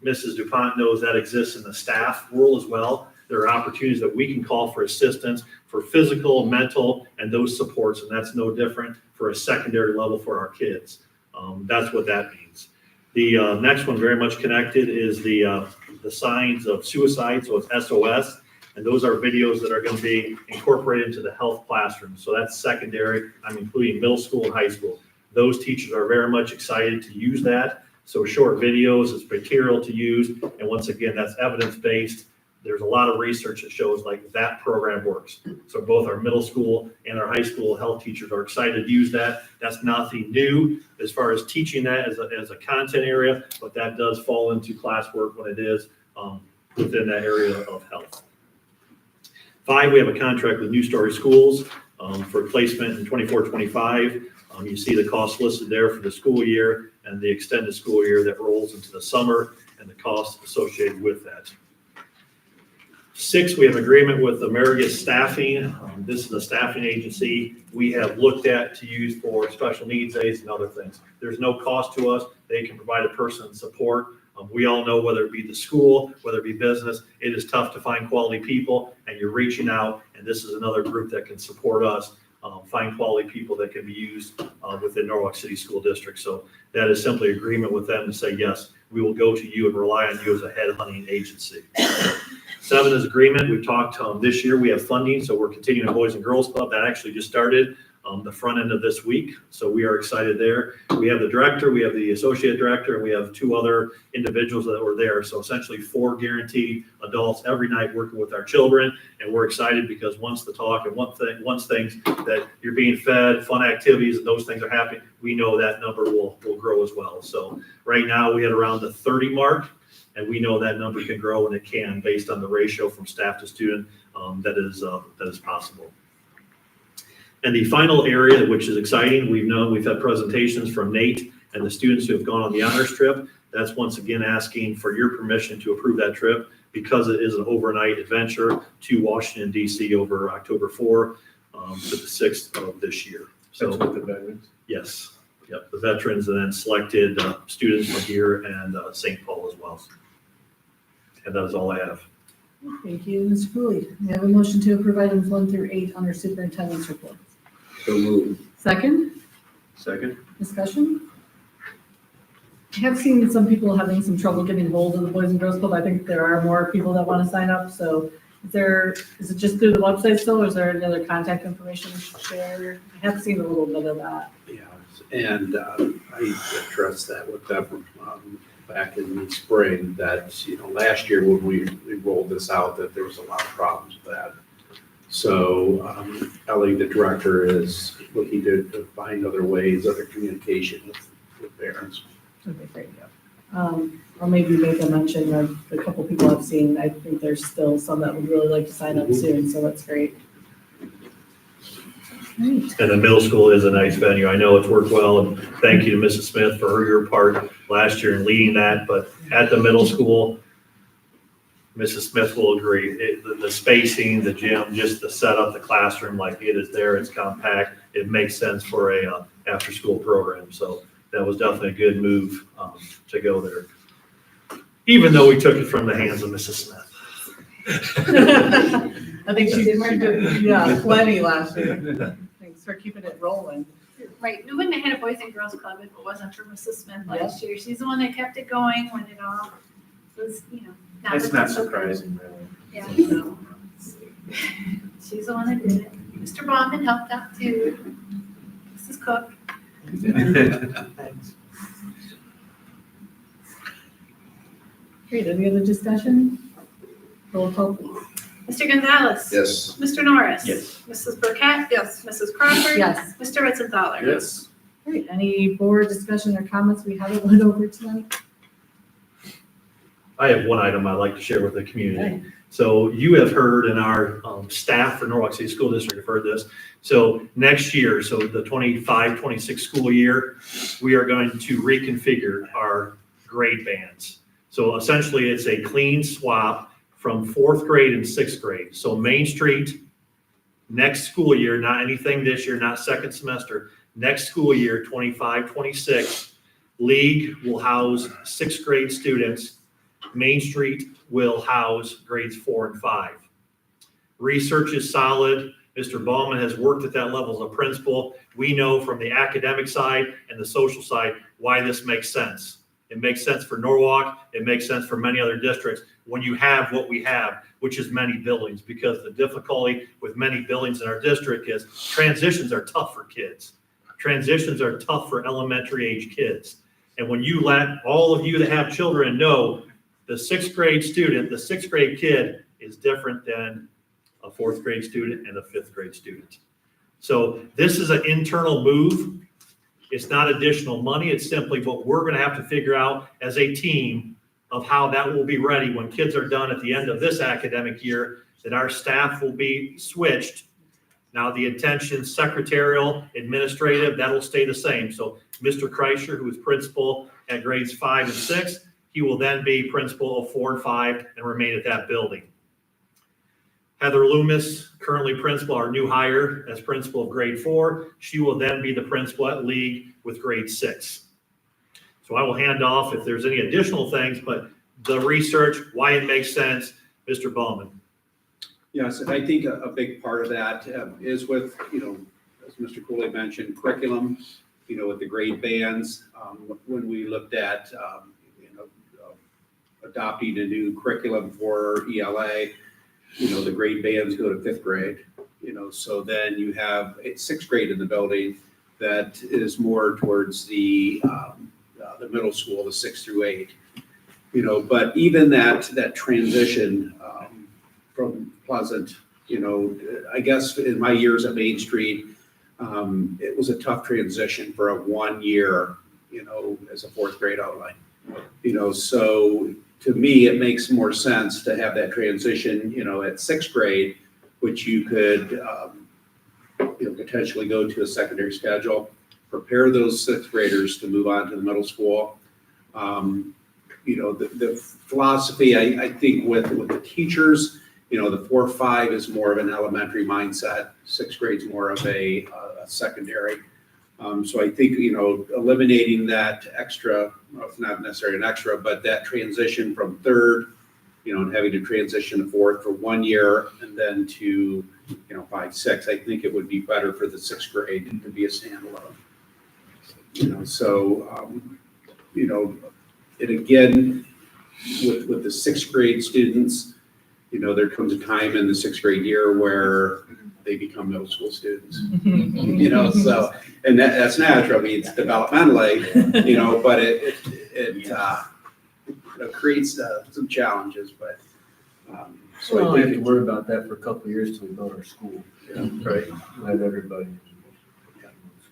Mrs. DuPont knows that exists in the staff world as well. There are opportunities that we can call for assistance for physical, mental, and those supports, and that's no different for a secondary level for our kids. That's what that means. The next one, very much connected, is the signs of suicide, so it's SOS. And those are videos that are going to be incorporated into the health classroom. So that's secondary. I'm including middle school and high school. Those teachers are very much excited to use that. So short videos is material to use. And once again, that's evidence-based. There's a lot of research that shows like that program works. So both our middle school and our high school health teachers are excited to use that. That's nothing new as far as teaching that as a content area, but that does fall into classwork when it is within that area of health. 5, we have a contract with New Story Schools for placement in 24-25. You see the cost listed there for the school year and the extended school year that rolls into the summer and the costs associated with that. 6, we have agreement with Amerigus Staffing. This is a staffing agency we have looked at to use for special needs aids and other things. There's no cost to us. They can provide a person support. We all know, whether it be the school, whether it be business, it is tough to find quality people, and you're reaching out, and this is another group that can support us, find quality people that can be used within Norwalk City School District. So that is simply agreement with them to say, yes, we will go to you and rely on you as a headhunting agency. 7 is agreement. We've talked this year, we have funding, so we're continuing Boys and Girls Club. That actually just started the front end of this week, so we are excited there. We have the director, we have the associate director, and we have 2 other individuals that were there. So essentially 4 guaranteed adults every night working with our children, and we're excited because once the talk and once things that you're being fed, fun activities, and those things are happening, we know that number will grow as well. So right now we had around the 30 mark, and we know that number can grow, and it can, based on the ratio from staff to student that is possible. And the final area, which is exciting, we've had presentations from Nate and the students who have gone on the honors trip. That's once again asking for your permission to approve that trip, because it is an overnight adventure to Washington, D.C. over October 4 to the 6th of this year. So That's with the veterans? Yes. Yep, the veterans, and then selected students from here and St. Paul as well. And that is all I have. Thank you, Mr. Cooley. May I have a motion to approve items 1 through 8 under superintendent's report? So moved. Second, Second? discussion? I have seen some people having some trouble getting hold of the Boys and Girls Club. I think there are more people that want to sign up, so is it just through the website still, or is there any other contact information shared? I have seen a little bit of that. Yeah, and I addressed that with them back in the spring, that, last year when we rolled this out, that there was a lot of problems with that. So Ellie, the director, is looking to find other ways, other communication with parents. Okay, great, yeah. Or maybe make a mention of the couple people I've seen. I think there's still some that would really like to sign up soon, so that's great. Great. And the middle school is a nice venue. I know it's worked well, and thank you to Mrs. Smith for your part last year in leading that. But at the middle school, Mrs. Smith will agree. The spacing, the gym, just the setup, the classroom, like it is there, it's compact. It makes sense for a after-school program. So that was definitely a good move to go there. Even though we took it from the hands of Mrs. Smith. I think she did, yeah, plenty last year. Thanks for keeping it rolling. Right, we wouldn't have had a Boys and Girls Club if it wasn't for Mrs. Smith last year. She's the one that kept it going when it all was, It's not surprising, really. Yeah. She's the one that did it. Mr. Bauman helped out too. Mrs. Cook. Thanks. Great, any other discussion? Roll call, please. Mr. Gonzalez. Yes. Mr. Norris. Yes. Mrs. Burkett. Yes. Mrs. Crawford. Yes. Mr. Ritzenthaler. Yes. Great, any board discussion or comments we haven't went over tonight? I have one item I'd like to share with the community. So you have heard, and our staff for Norwalk City School District have heard this. So next year, so the 25-26 school year, we are going to reconfigure our grade bands. So essentially, it's a clean swap from 4th grade and 6th grade. So Main Street, next school year, not anything this year, not second semester, next school year, 25-26, League will house 6th grade students. Main Street will house grades 4 and 5. Research is solid. Mr. Bauman has worked at that level as a principal. We know from the academic side and the social side why this makes sense. It makes sense for Norwalk. It makes sense for many other districts when you have what we have, which is many buildings, because the difficulty with many buildings in our district is transitions are tough for kids. Transitions are tough for elementary age kids. And when you let all of you that have children know the 6th grade student, the 6th grade kid is different than a 4th grade student and a 5th grade student. So this is an internal move. It's not additional money. It's simply what we're going to have to figure out as a team of how that will be ready when kids are done at the end of this academic year, that our staff will be switched. Now, the attention secretarial, administrative, that'll stay the same. So Mr. Kreischer, who is principal at grades 5 and 6, he will then be principal of 4 and 5 and remain at that building. Heather Loomis, currently principal, our new hire as principal of grade 4, she will then be the principal at League with grade 6. So I will hand off if there's any additional things, but the research, why it makes sense, Mr. Bowman. Yes, and I think a big part of that is with, as Mr. Cooley mentioned, curriculum, with the grade bands. When we looked at, adopting a new curriculum for ELA, the grade bands go to 5th grade, so then you have 6th grade in the building that is more towards the middle school, the 6 through 8. But even that transition from Pleasant, I guess in my years at Main Street, it was a tough transition for a 1 year, as a 4th grade outline. So to me, it makes more sense to have that transition, at 6th grade, which you could, potentially go to a secondary schedule, prepare those 6th graders to move on to the middle school. The philosophy, I think with the teachers, the 4-5 is more of an elementary mindset. 6th grade is more of a secondary. So I think, eliminating that extra, well, it's not necessarily an extra, but that transition from 3rd, and having to transition to 4th for 1 year and then to, 5, 6, I think it would be better for the 6th grade to be a standalone. And again, with the 6th grade students, there comes a time in the 6th grade year where they become middle school students. So, and that's natural. I mean, it's developmentally, but it creates some challenges. But So I think we have to worry about that for a couple of years till we build our school. Right. Let everybody.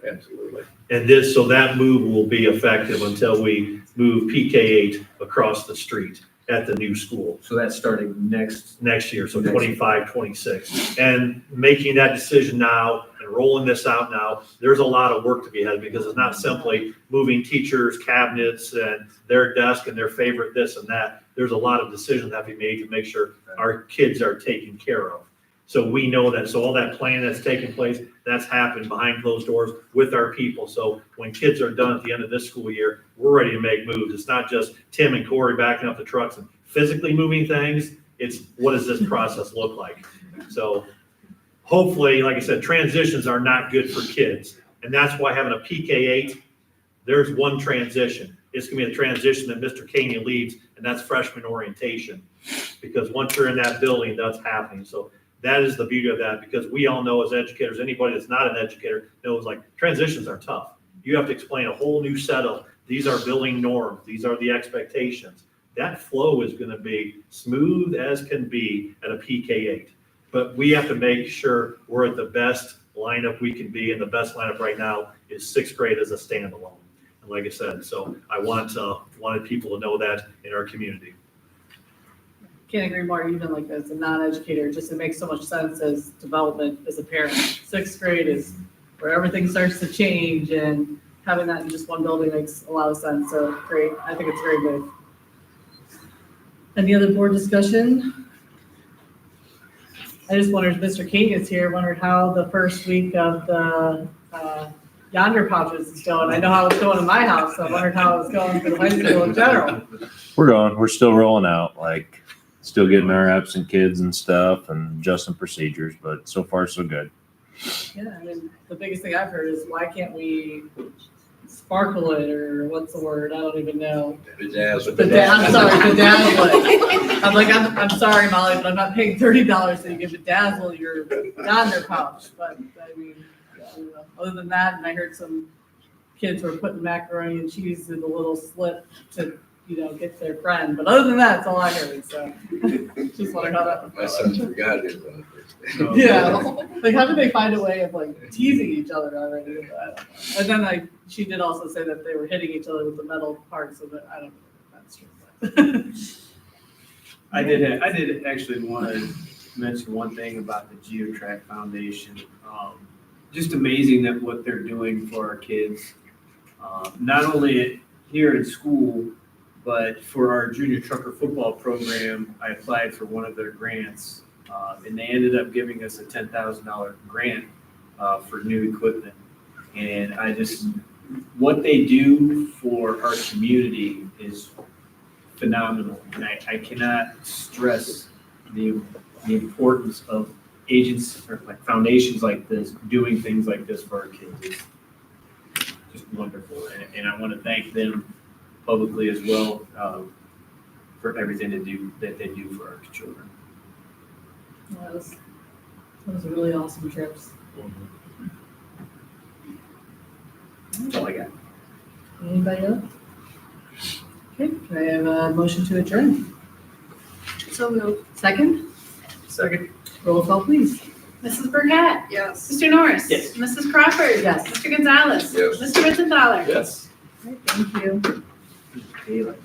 Absolutely. And so that move will be effective until we move PK8 across the street at the new school. So that's starting next year, so 25, 26. And making that decision now and rolling this out now, there's a lot of work to be had because it's not simply moving teachers' cabinets and their desk and their favorite this and that. There's a lot of decisions that have to be made to make sure our kids are taken care of. So we know that. So all that planning that's taking place, that's happened behind closed doors with our people. So when kids are done at the end of this school year, we're ready to make moves. It's not just Tim and Corey backing up the trucks and physically moving things. It's what does this process look like? So hopefully, like I said, transitions are not good for kids. And that's why having a PK8, there's one transition. It's going to be a transition that Mr. Caney leads, and that's freshman orientation. Because once you're in that building, that's happening. So that is the beauty of that, because we all know as educators, anybody that's not an educator knows like transitions are tough. You have to explain a whole new set of, these are building norms, these are the expectations. That flow is going to be smooth as can be at a PK8. But we have to make sure we're at the best lineup we can be, and the best lineup right now is 6th grade as a standalone. And like I said, so I wanted people to know that in our community. Can't agree more, even like as a non-educator, just it makes so much sense as development as a parent. 6th grade is where everything starts to change, and having that in just one building makes a lot of sense. So great, I think it's very good. Any other board discussion? I just wondered, Mr. King is here, wondered how the first week of the Yonder Pouches is going. I know how it's going in my house, so I wondered how it's going for the high school in general. We're still rolling out, still getting our apps and kids and stuff and adjusting procedures, but so far so good. Yeah, I mean, the biggest thing I've heard is why can't we sparkle it, or what's the word? I don't even know. Bedazzle. I'm sorry, bedazzle it. I'm like, I'm sorry, Molly, but I'm not paying $30 so you can bedazzle your Yonder pouch. But I mean, I don't know. Other than that, and I heard some kids were putting macaroni and cheese in the little slip to, get their friend. But other than that, that's all I heard. So just wondered how that would go. My son forgot it. Yeah, like how did they find a way of teasing each other already? I don't know. And then she did also say that they were hitting each other with the metal parts of it. I don't know if that's true. I did actually want to mention one thing about the GeoTrack Foundation. Just amazing that what they're doing for our kids, not only here in school, but for our junior trucker football program, I applied for one of their grants, and they ended up giving us a $10,000 grant for new equipment. And what they do for our community is phenomenal. And I cannot stress the importance of agents or like foundations like this, doing things like this for our kids. It's just wonderful. And I want to thank them publicly as well for everything that they do for our children. Those are really awesome trips. That's all I got. Anybody else? Okay, can I have a motion to adjourn? So moved. Second? Second. Roll call, please. Mrs. Burkett? Yes. Mr. Norris? Yes. Mrs. Crawford? Yes. Mr. Gonzalez? Yes. Mr. Ritzenthaler? Yes. Thank you. Thank you.